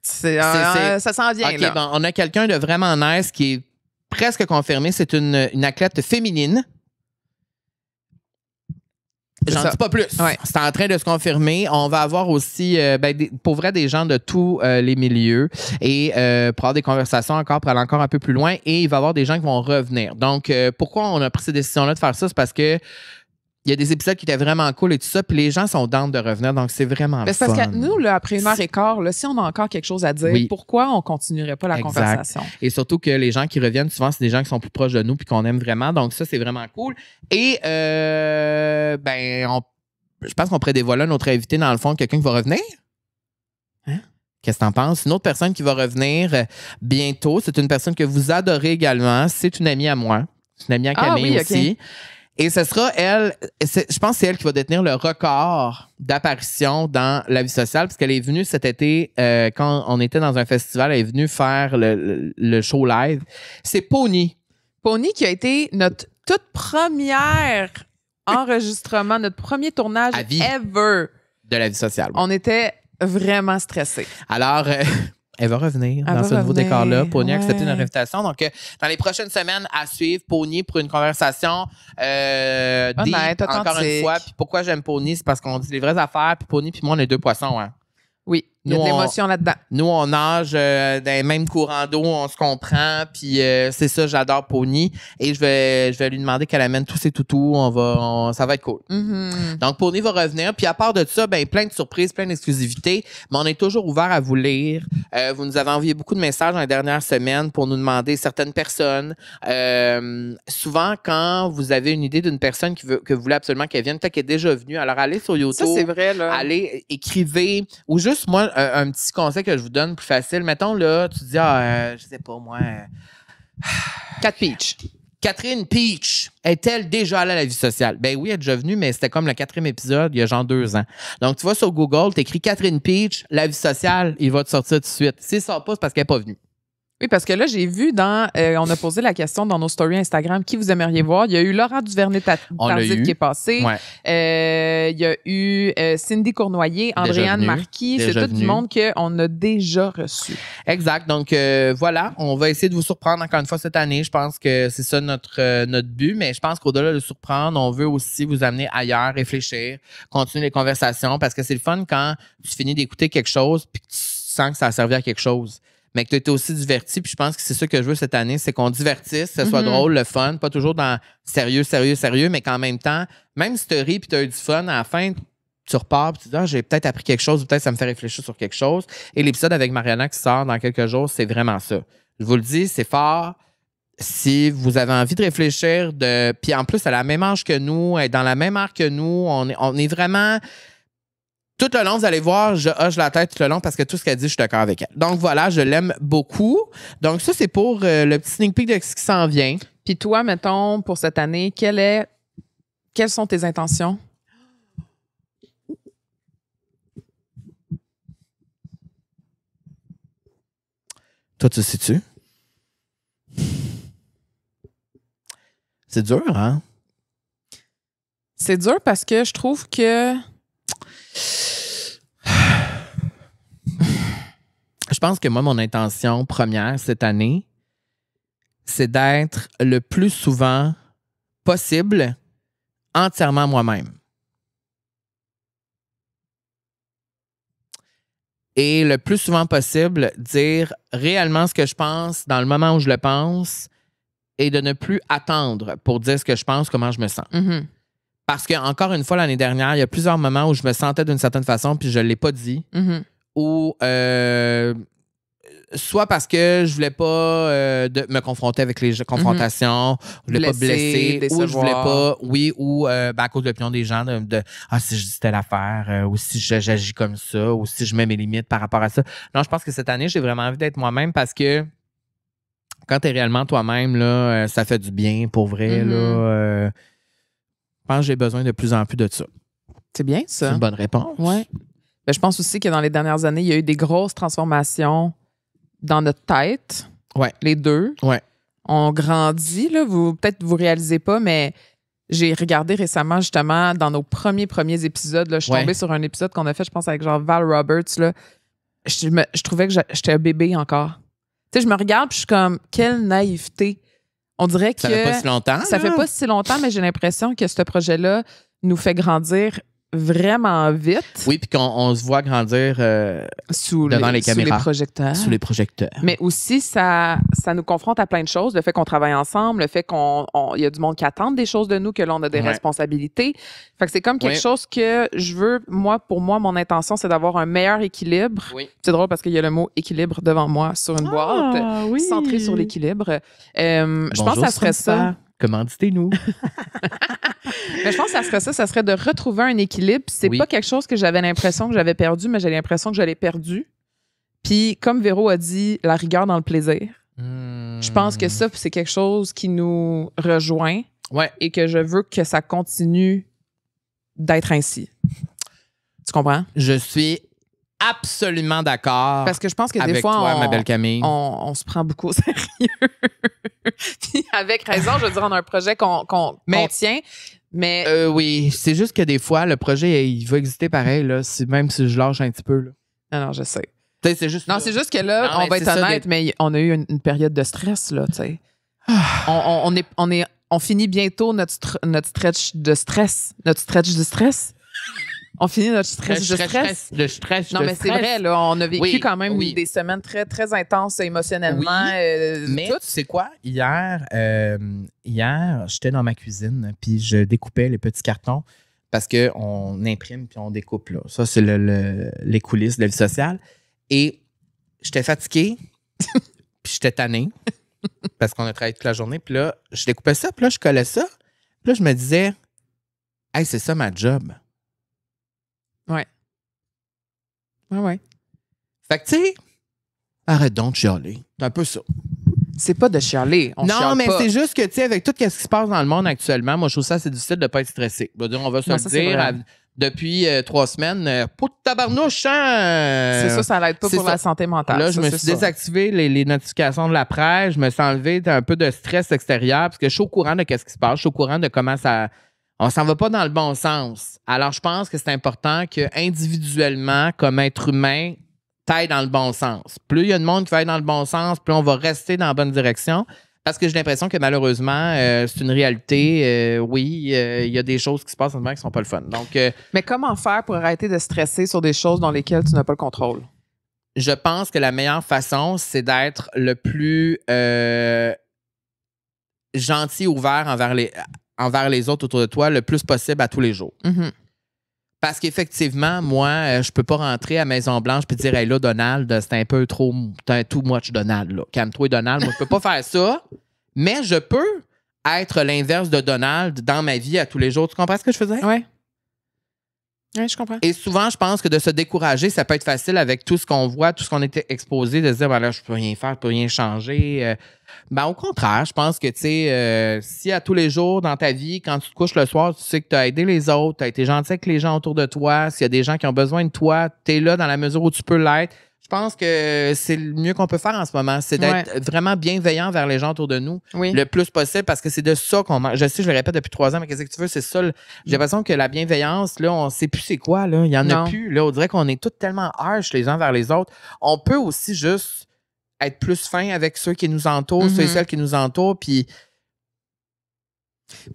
Ça s'en vient, là. Bon, on a quelqu'un de vraiment nice qui est presque confirmé. C'est une athlète féminine. J'en dis pas plus. C'est en train de se confirmer. On va avoir aussi, pour vrai, des gens de tous les milieux et pour avoir des conversations encore, pour aller encore un peu plus loin. Et il va y avoir des gens qui vont revenir. Donc, pourquoi on a pris cette décision-là de faire ça? C'est parce que il y a des épisodes qui étaient vraiment cool et tout ça, puis les gens sont down de revenir, donc c'est vraiment c'est parce que nous, là, après 1h15, là, si on a encore quelque chose à dire, pourquoi on continuerait pas la conversation? Et surtout que les gens qui reviennent, souvent, c'est des gens qui sont plus proches de nous puis qu'on aime vraiment, donc ça, c'est vraiment cool. Et, je pense qu'on pourrait dévoiler un autre invité, dans le fond, quelqu'un qui va revenir. Hein? Qu'est-ce que t'en penses? Une autre personne qui va revenir bientôt, c'est une personne que vous adorez également, c'est une amie à moi, c'est une amie à Camille aussi. Okay. Et ce sera elle, je pense que c'est elle qui va détenir le record d'apparition dans la vie sociale, parce qu'elle est venue cet été, quand on était dans un festival, elle est venue faire le show live. C'est Pony. Pony qui a été notre toute première enregistrement, notre premier tournage ever de la vie sociale. On était vraiment stressés. Alors... elle va revenir dans ce nouveau décor-là. Pony a accepté notre invitation. Donc, dans les prochaines semaines à suivre, Pony pour une conversation honnête, encore une fois. Puis pourquoi j'aime Pony, c'est parce qu'on dit les vraies affaires. Puis Pony puis moi, on est 2 poissons. Hein. Oui, il y a de l'émotion là-dedans. Nous, on nage dans les mêmes courants d'eau, on se comprend. Puis c'est ça, j'adore Pony. Et je vais lui demander qu'elle amène tous ses toutous. Ça va être cool. Mm-hmm. Donc, Pony va revenir. Puis à part de ça, plein de surprises, plein d'exclusivités. Mais on est toujours ouvert à vous lire. Vous nous avez envoyé beaucoup de messages dans les dernières semaines pour nous demander certaines personnes. Souvent, quand vous avez une idée d'une personne que vous voulez absolument qu'elle vienne, peut-être qu'elle est déjà venue. Alors, allez sur YouTube. Ça, c'est vrai, là. Allez, écrivez. Ou juste, moi, un petit conseil que je vous donne plus facile. Mettons, là, tu dis, je sais pas, moi... Cat Peach. Catherine Peach, est-elle déjà allée à la vie sociale? Ben oui, elle est déjà venue, mais c'était comme le 4e épisode, il y a genre 2 ans. Donc, tu vas sur Google, tu écris Catherine Peach, la vie sociale, il va te sortir tout de suite. Si ça sort pas, c'est parce qu'elle n'est pas venue. Oui, parce que là, j'ai vu on a posé la question dans nos stories Instagram, qui vous aimeriez voir. Il y a eu Laurent Duvernay-Tardif qui est passé. Il y a eu Cindy Cournoyer, Andréane Marquis. C'est tout du monde qu'on a déjà reçu. Exact. Donc, voilà, on va essayer de vous surprendre encore une fois cette année. Je pense que c'est ça notre but, mais je pense qu'au-delà de surprendre, on veut aussi vous amener ailleurs, réfléchir, continuer les conversations, parce que c'est le fun quand tu finis d'écouter quelque chose puis que tu sens que ça a servi à quelque chose. Mais que tu étais aussi diverti. Puis je pense que c'est ça que je veux cette année, c'est qu'on divertisse, que ce soit drôle, le fun, pas toujours dans sérieux, mais qu'en même temps, même si tu ris puis tu as eu du fun, à la fin, tu repars puis tu dis, j'ai peut-être appris quelque chose ou peut-être ça me fait réfléchir sur quelque chose. Et l'épisode avec Mariana qui sort dans quelques jours, c'est vraiment ça. Je vous le dis, c'est fort. Si vous avez envie de réfléchir, puis en plus, elle a la même âge que nous, elle est dans la même art que nous, on est vraiment... Tout le long, vous allez voir, je hoche la tête tout le long parce que tout ce qu'elle dit, je suis d'accord avec elle. Donc voilà, je l'aime beaucoup. Donc ça, c'est pour le petit sneak peek de ce qui s'en vient. Puis toi, mettons, pour cette année, quelles sont tes intentions? Toi, tu sais-tu? C'est dur, hein? C'est dur parce que je trouve que... Je pense que moi, mon intention première cette année, c'est d'être le plus souvent possible entièrement moi-même. Et le plus souvent possible, dire réellement ce que je pense dans le moment où je le pense et de ne plus attendre pour dire ce que je pense, comment je me sens. Mm-hmm. Parce que, encore une fois, l'année dernière, il y a plusieurs moments où je me sentais d'une certaine façon puis je ne l'ai pas dit. Mm-hmm. Où soit parce que je voulais pas me confronter avec les confrontations, je voulais pas blesser, ou je voulais pas, ou à cause de l'opinion des gens, si je dis telle affaire, ou si j'agis comme ça, ou si je mets mes limites par rapport à ça. Non, je pense que cette année, j'ai vraiment envie d'être moi-même parce que quand t'es réellement toi-même, là, ça fait du bien, pour vrai, là. Je pense que j'ai besoin de plus en plus de ça. C'est bien, ça. C'est une bonne réponse. Ouais. Ben, je pense aussi que dans les dernières années, il y a eu des grosses transformations dans notre tête. Ouais. Les deux. Ouais. On grandit, là. Peut-être vous réalisez pas, mais j'ai regardé récemment, justement, dans nos premiers épisodes, là, je suis tombée sur un épisode qu'on a fait, je pense, avec genre Val Roberts, là. Je trouvais que j'étais un bébé encore. Tu sais, je me regarde puis je suis comme, quelle naïveté. On dirait que... Ça fait pas si longtemps. Ça fait pas si longtemps, mais j'ai l'impression que ce projet-là nous fait grandir vraiment vite. Oui, puis qu'on se voit grandir devant les caméras. Sous les projecteurs. Sous les projecteurs. Mais aussi, ça nous confronte à plein de choses. Le fait qu'on travaille ensemble, le fait qu'il y a du monde qui attend des choses de nous, que l'on a des responsabilités. Fait que c'est comme quelque chose que je veux, pour moi, mon intention, c'est d'avoir un meilleur équilibre. Oui. C'est drôle parce qu'il y a le mot équilibre devant moi sur une boîte, centré sur l'équilibre. Je pense que ça serait ça. Commanditez-nous. Mais je pense que ça serait ça. Ça serait de retrouver un équilibre. C'est pas quelque chose que j'avais l'impression que j'avais perdu, mais j'ai l'impression que je l'ai perdu. Puis, comme Véro a dit, la rigueur dans le plaisir. Je pense que ça, c'est quelque chose qui nous rejoint. Ouais. Et que je veux que ça continue d'être ainsi. Tu comprends? Je suis absolument d'accord. Parce que je pense que avec des fois, toi, ma belle Camille. On se prend beaucoup au sérieux. Puis avec raison, je veux dire, on a un projet qu'on tient. Mais oui, c'est juste que des fois, le projet, il va exister pareil, là, même si je lâche un petit peu. Là. Non, je sais. C'est juste non, c'est juste que là, on va être honnête, mais on a eu une période de stress, là, tu sais. On finit bientôt notre stretch de stress. Notre stretch de stress. On finit notre stretch de stress. Le stress. Non, mais c'est vrai, là, on a vécu quand même des semaines très, très intenses émotionnellement. Mais tu sais quoi? Hier, j'étais dans ma cuisine, puis je découpais les petits cartons parce qu'on imprime puis on découpe. Là. Ça, c'est les coulisses de la vie sociale. Et j'étais fatiguée, puis j'étais tannée parce qu'on a travaillé toute la journée. Puis là, je découpais ça, puis là, je collais ça. Puis là, je me disais, hey, c'est ça ma job. Ouais. Ouais. Fait que, tu sais, arrête donc de chialer. C'est un peu ça. C'est pas de chialer. Non, mais c'est juste que, tu sais, avec tout ce qui se passe dans le monde actuellement, moi, je trouve ça assez difficile de ne pas être stressé. On va se le dire depuis 3 semaines. Pour tabarnouche, c'est ça l'aide pas pour la santé mentale. Là, je me suis désactivé les notifications de la presse. Je me suis enlevé un peu de stress extérieur parce que je suis au courant de ce qui se passe. Je suis au courant de comment ça... On s'en va pas dans le bon sens. Alors, je pense que c'est important que individuellement, comme être humain, t'ailles dans le bon sens. Plus il y a de monde qui va être dans le bon sens, plus on va rester dans la bonne direction. Parce que j'ai l'impression que malheureusement, c'est une réalité. Il y a des choses qui se passent en ce moment qui sont pas le fun. Donc, mais comment faire pour arrêter de stresser sur des choses dans lesquelles tu n'as pas le contrôle? Je pense que la meilleure façon, c'est d'être le plus gentil, ouvert envers les autres autour de toi le plus possible à tous les jours. Mm-hmm. Parce qu'effectivement, moi, je peux pas rentrer à Maison-Blanche et dire, hey là, Donald, c'est un peu trop, too much Donald, là. Calme-toi, Donald. Moi, je peux pas faire ça, mais je peux être l'inverse de Donald dans ma vie à tous les jours. Tu comprends ce que je faisais? Oui. Oui, je comprends. Et souvent, je pense que de se décourager, ça peut être facile avec tout ce qu'on voit, tout ce qu'on était exposé, de se dire, ben là, je peux rien faire, je peux rien changer. Au contraire, je pense que, tu sais, si à tous les jours dans ta vie, quand tu te couches le soir, tu sais que tu as aidé les autres, tu as été gentil avec les gens autour de toi, s'il y a des gens qui ont besoin de toi, tu es là dans la mesure où tu peux l'être. Je pense que c'est le mieux qu'on peut faire en ce moment, c'est d'être vraiment bienveillant vers les gens autour de nous le plus possible parce que c'est de ça qu'on manque. Je sais, je le répète depuis 3 ans, mais qu'est-ce que tu veux? C'est ça. J'ai l'impression que la bienveillance, là, on sait plus c'est quoi. Là. Il n'y en a plus. Là, on dirait qu'on est tous tellement harsh les uns vers les autres. On peut aussi juste être plus fin avec ceux qui nous entourent, ceux et celles qui nous entourent, puis...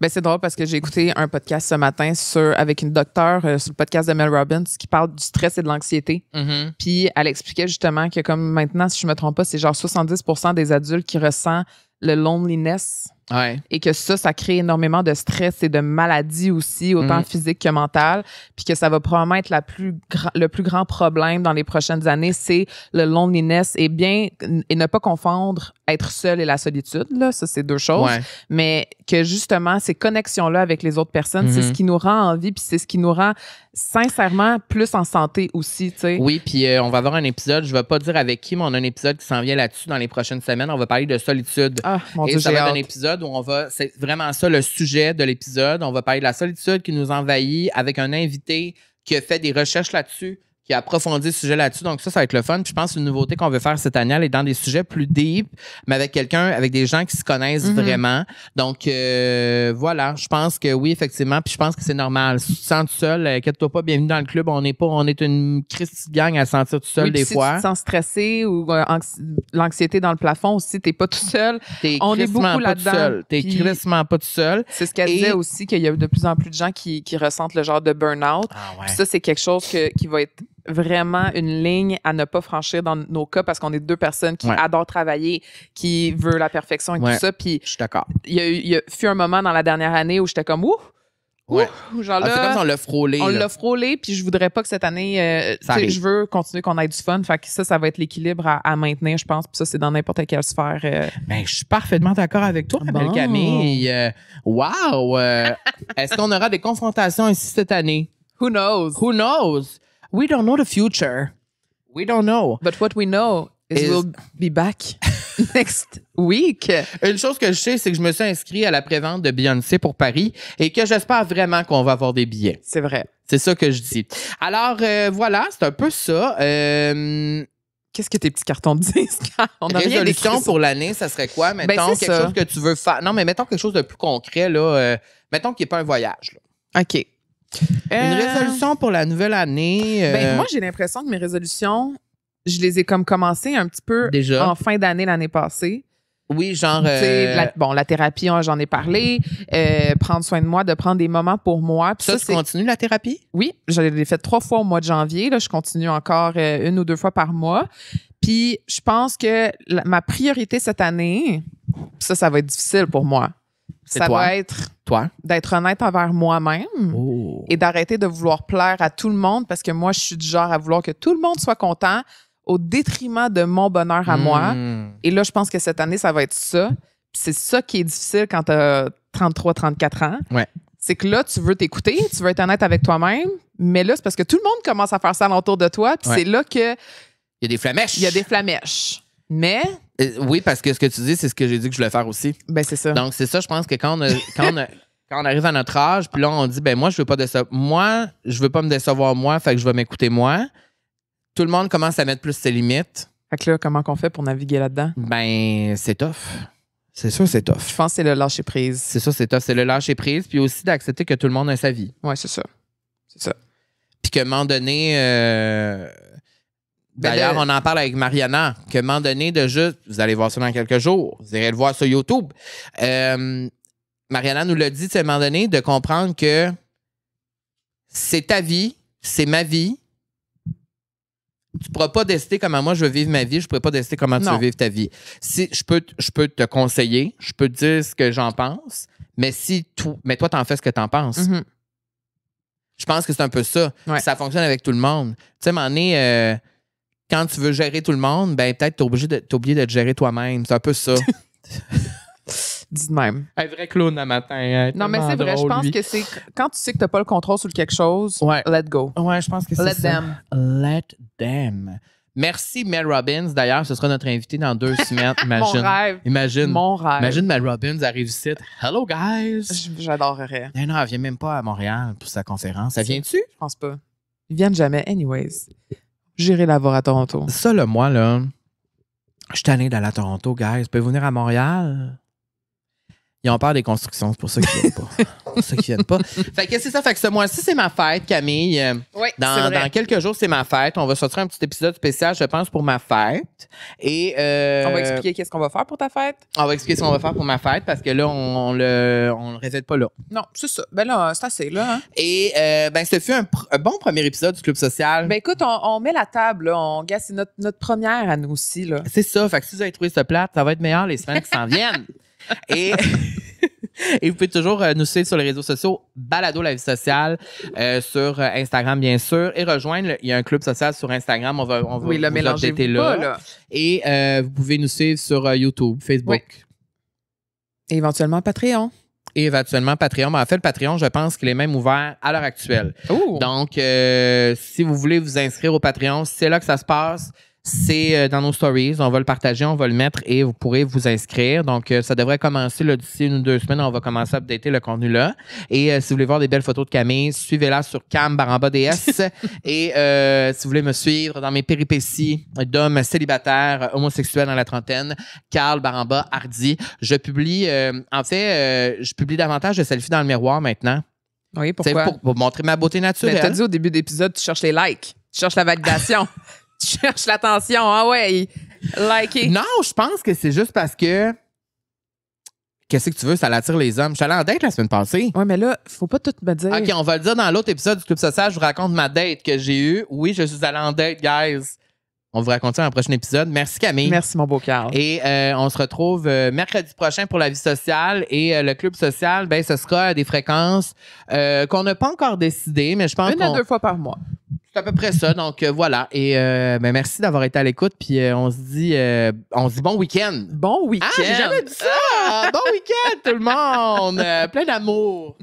Ben, c'est drôle parce que j'ai écouté un podcast ce matin avec une docteure sur le podcast de Mel Robbins qui parle du stress et de l'anxiété. Mm-hmm. Puis elle expliquait justement que comme maintenant, si je me trompe pas, c'est genre 70% des adultes qui ressentent le loneliness. Ouais. Et que ça crée énormément de stress et de maladies aussi, autant physique que mentale. Puis que ça va probablement être le plus grand problème dans les prochaines années, c'est le loneliness et ne pas confondre être seul et la solitude. Là, ça, c'est deux choses. Ouais. Mais que justement, ces connexions-là avec les autres personnes, c'est ce qui nous rend en vie, puis c'est ce qui nous rend sincèrement plus en santé aussi, tu sais. Oui, puis on va avoir un épisode, je ne vais pas dire avec qui, mais on a un épisode qui s'en vient là-dessus dans les prochaines semaines. On va parler de solitude. Ah, mon Dieu, ça va être un épisode où c'est vraiment ça le sujet de l'épisode. On va parler de la solitude qui nous envahit avec un invité qui a fait des recherches là-dessus, qui a approfondi le sujet là-dessus. Donc ça va être le fun. Puis je pense que une nouveauté qu'on veut faire cette année, elle est dans des sujets plus deep, mais avec des gens qui se connaissent vraiment. Donc voilà, je pense que oui, effectivement. Puis je pense que c'est normal. Si tu te sens tout seul, inquiète-toi pas, bienvenue dans le club. On est une Christie gang à se sentir tout seul des fois. Si tu te sens stressé ou l'anxiété dans le plafond aussi, t'es pas tout seul. On est beaucoup là-dedans. T'es crissement pas tout seul. C'est ce qu'elle disait aussi, qu'il y a de plus en plus de gens qui ressentent le genre de burn-out. Ah ouais. Ça, c'est quelque chose qui va être vraiment une ligne à ne pas franchir dans nos cas parce qu'on est deux personnes qui adorent travailler, qui veulent la perfection et tout ça. Puis je suis d'accord. Il y a eu un moment dans la dernière année où j'étais comme ouh. Genre là, c'est comme si on l'a frôlé. On l'a frôlé, puis je voudrais pas que cette année, je veux continuer qu'on ait du fun. Fait que ça va être l'équilibre à maintenir, je pense. Puis ça, c'est dans n'importe quelle sphère. Ben, je suis parfaitement d'accord avec toi, belle Camille. Wow! Est-ce qu'on aura des confrontations ici cette année? Who knows? Who knows? We don't know the future. We don't know. But what we know is we'll be back next week. Une chose que je sais, c'est que je me suis inscrit à la prévente de Beyoncé pour Paris et que j'espère vraiment qu'on va avoir des billets. C'est vrai. C'est ça que je dis. Alors, voilà, c'est un peu ça. Qu'est-ce que tes petits cartons disent? On a résolution pour l'année, ça serait quoi? Mettons quelque chose que tu veux faire. Non, mais mettons quelque chose de plus concret, là. Mettons qu'il n'y ait pas un voyage, là. OK. Une résolution pour la nouvelle année. Moi, j'ai l'impression que mes résolutions, je les ai comme commencées un petit peu déjà en fin d'année l'année passée. Oui, genre. La thérapie, j'en ai parlé. Prendre soin de moi, de prendre des moments pour moi. Ça, tu continues la thérapie? Oui, je l'ai fait 3 fois au mois de janvier. Là, je continue encore 1 ou 2 fois par mois. Puis, je pense que ma priorité cette année, ça va être difficile pour moi. Ça va être d'être honnête envers moi-même et d'arrêter de vouloir plaire à tout le monde parce que moi, je suis du genre à vouloir que tout le monde soit content au détriment de mon bonheur à moi. Et là, je pense que cette année, ça va être ça. Puis c'est ça qui est difficile quand tu as 33, 34 ans. Ouais. C'est que là, tu veux t'écouter, tu veux être honnête avec toi-même, mais là, c'est parce que tout le monde commence à faire ça alentour de toi. Puis c'est là que... Il y a des flamèches. Il y a des flamèches. Mais... oui, parce que ce que tu dis, c'est ce que j'ai dit que je voulais faire aussi. Ben, c'est ça. Donc, c'est ça, je pense que quand on arrive à notre âge, puis là, on dit, moi, je veux pas me décevoir moi, fait que je vais m'écouter moi. Tout le monde commence à mettre plus ses limites. Fait que là, comment qu'on fait pour naviguer là-dedans? Ben, c'est tough. C'est sûr, c'est tough. Je pense que c'est le lâcher prise. C'est ça, c'est tough. C'est le lâcher prise, puis aussi d'accepter que tout le monde a sa vie. Ouais, c'est ça. C'est ça. Puis qu'à un moment donné... D'ailleurs, on en parle avec Mariana, qu'à un moment donné, vous allez voir ça dans quelques jours, vous irez le voir sur YouTube. Mariana nous l'a dit, à un moment donné, de comprendre que c'est ta vie, c'est ma vie. Tu ne pourras pas décider comment moi je veux vivre ma vie, je ne pourrai pas décider comment tu veux vivre ta vie. Si, je peux te conseiller, je peux te dire ce que j'en pense, mais toi, t'en fais ce que t'en penses. Mm-hmm. Je pense que c'est un peu ça. Ouais. Ça fonctionne avec tout le monde. Tu sais, à un moment donné... quand tu veux gérer tout le monde, ben peut-être t'es obligé de te gérer toi-même. C'est un peu ça. Dis de même. Un vrai clown à matin. Non, mais c'est vrai. Je pense que c'est quand tu sais que t'as pas le contrôle sur quelque chose, let go. Ouais, je pense que c'est let ça. Them. Let them. Merci, Mel Robbins. D'ailleurs, ce sera notre invité dans 2 semaines. Imagine. Mon rêve. Mon rêve. Imagine Mel Robbins arrive ici. Hello, guys. J'adorerais. Non, elle vient même pas à Montréal pour sa conférence. Elle vient-tu? Je pense pas. Ils viennent jamais. Anyways. J'irai la voir à Toronto. Ça, là, moi, là, je suis tanné d'aller à Toronto, guys. Pouvez-vous venir à Montréal? Ils ont peur des constructions, c'est pour ça qu'ils viennent pas. pour ça qu'ils viennent pas. Fait que c'est ça. Fait que ce mois-ci, c'est ma fête, Camille. Oui, dans quelques jours, c'est ma fête. On va sortir un petit épisode spécial, je pense, pour ma fête. Et on va expliquer qu'est-ce qu'on va faire pour ta fête. On va expliquer ce qu'on va faire pour ma fête parce que là, on le répète pas là. Non, c'est ça. Ben là, c'est assez là. Hein? Et ce fut un bon premier épisode du Club social. Ben écoute, on met la table, là. On gagne, c'est notre première à nous aussi, là. C'est ça. Fait que si vous avez trouvé ce plat, ça va être meilleur les semaines qui s'en viennent. Et vous pouvez toujours nous suivre sur les réseaux sociaux, Balado La Vie Sociale, sur Instagram, bien sûr, et rejoindre. Il y a un club social sur Instagram. On va oui, le mélanger là. Et vous pouvez nous suivre sur YouTube, Facebook. Oui. Et éventuellement Patreon. Et éventuellement Patreon. Mais en fait, le Patreon, je pense qu'il est même ouvert à l'heure actuelle. Ooh. Donc, si vous voulez vous inscrire au Patreon, c'est là que ça se passe. C'est dans nos stories. On va le partager, on va le mettre et vous pourrez vous inscrire. Donc, ça devrait commencer là, d'ici 1 ou 2 semaines. On va commencer à updater le contenu là. Et si vous voulez voir des belles photos de Camille, suivez-la sur Cam_DS. Et si vous voulez me suivre dans mes péripéties d'homme célibataire, homosexuel dans la trentaine, Carl_Hardy. Je publie, je publie davantage de selfies dans le miroir maintenant. Oui, pourquoi? Pour montrer ma beauté naturelle. Mais t'as dit au début d'épisode, tu cherches les likes. Tu cherches la validation. Tu cherches l'attention, ah ouais, liker. Non, je pense que c'est juste parce que qu'est-ce que tu veux, ça l'attire les hommes. Je suis allée en date la semaine passée. Ouais, mais là, faut pas tout me dire. OK, on va le dire dans l'autre épisode du Club Social, je vous raconte ma date que j'ai eue. Oui, je suis allée en date, guys. On vous raconte ça dans le prochain épisode. Merci Camille. Merci mon beau Carl. Et on se retrouve mercredi prochain pour La Vie Sociale. Et le Club Social, ben ce sera des fréquences qu'on n'a pas encore décidées, mais je pense 1 à 2 fois par mois. C'est à peu près ça. Donc, voilà. Et merci d'avoir été à l'écoute. Puis, on se dit bon week-end. Bon week-end. Ah, j'ai jamais dit ça. Bon week-end, tout le monde. Plein d'amour.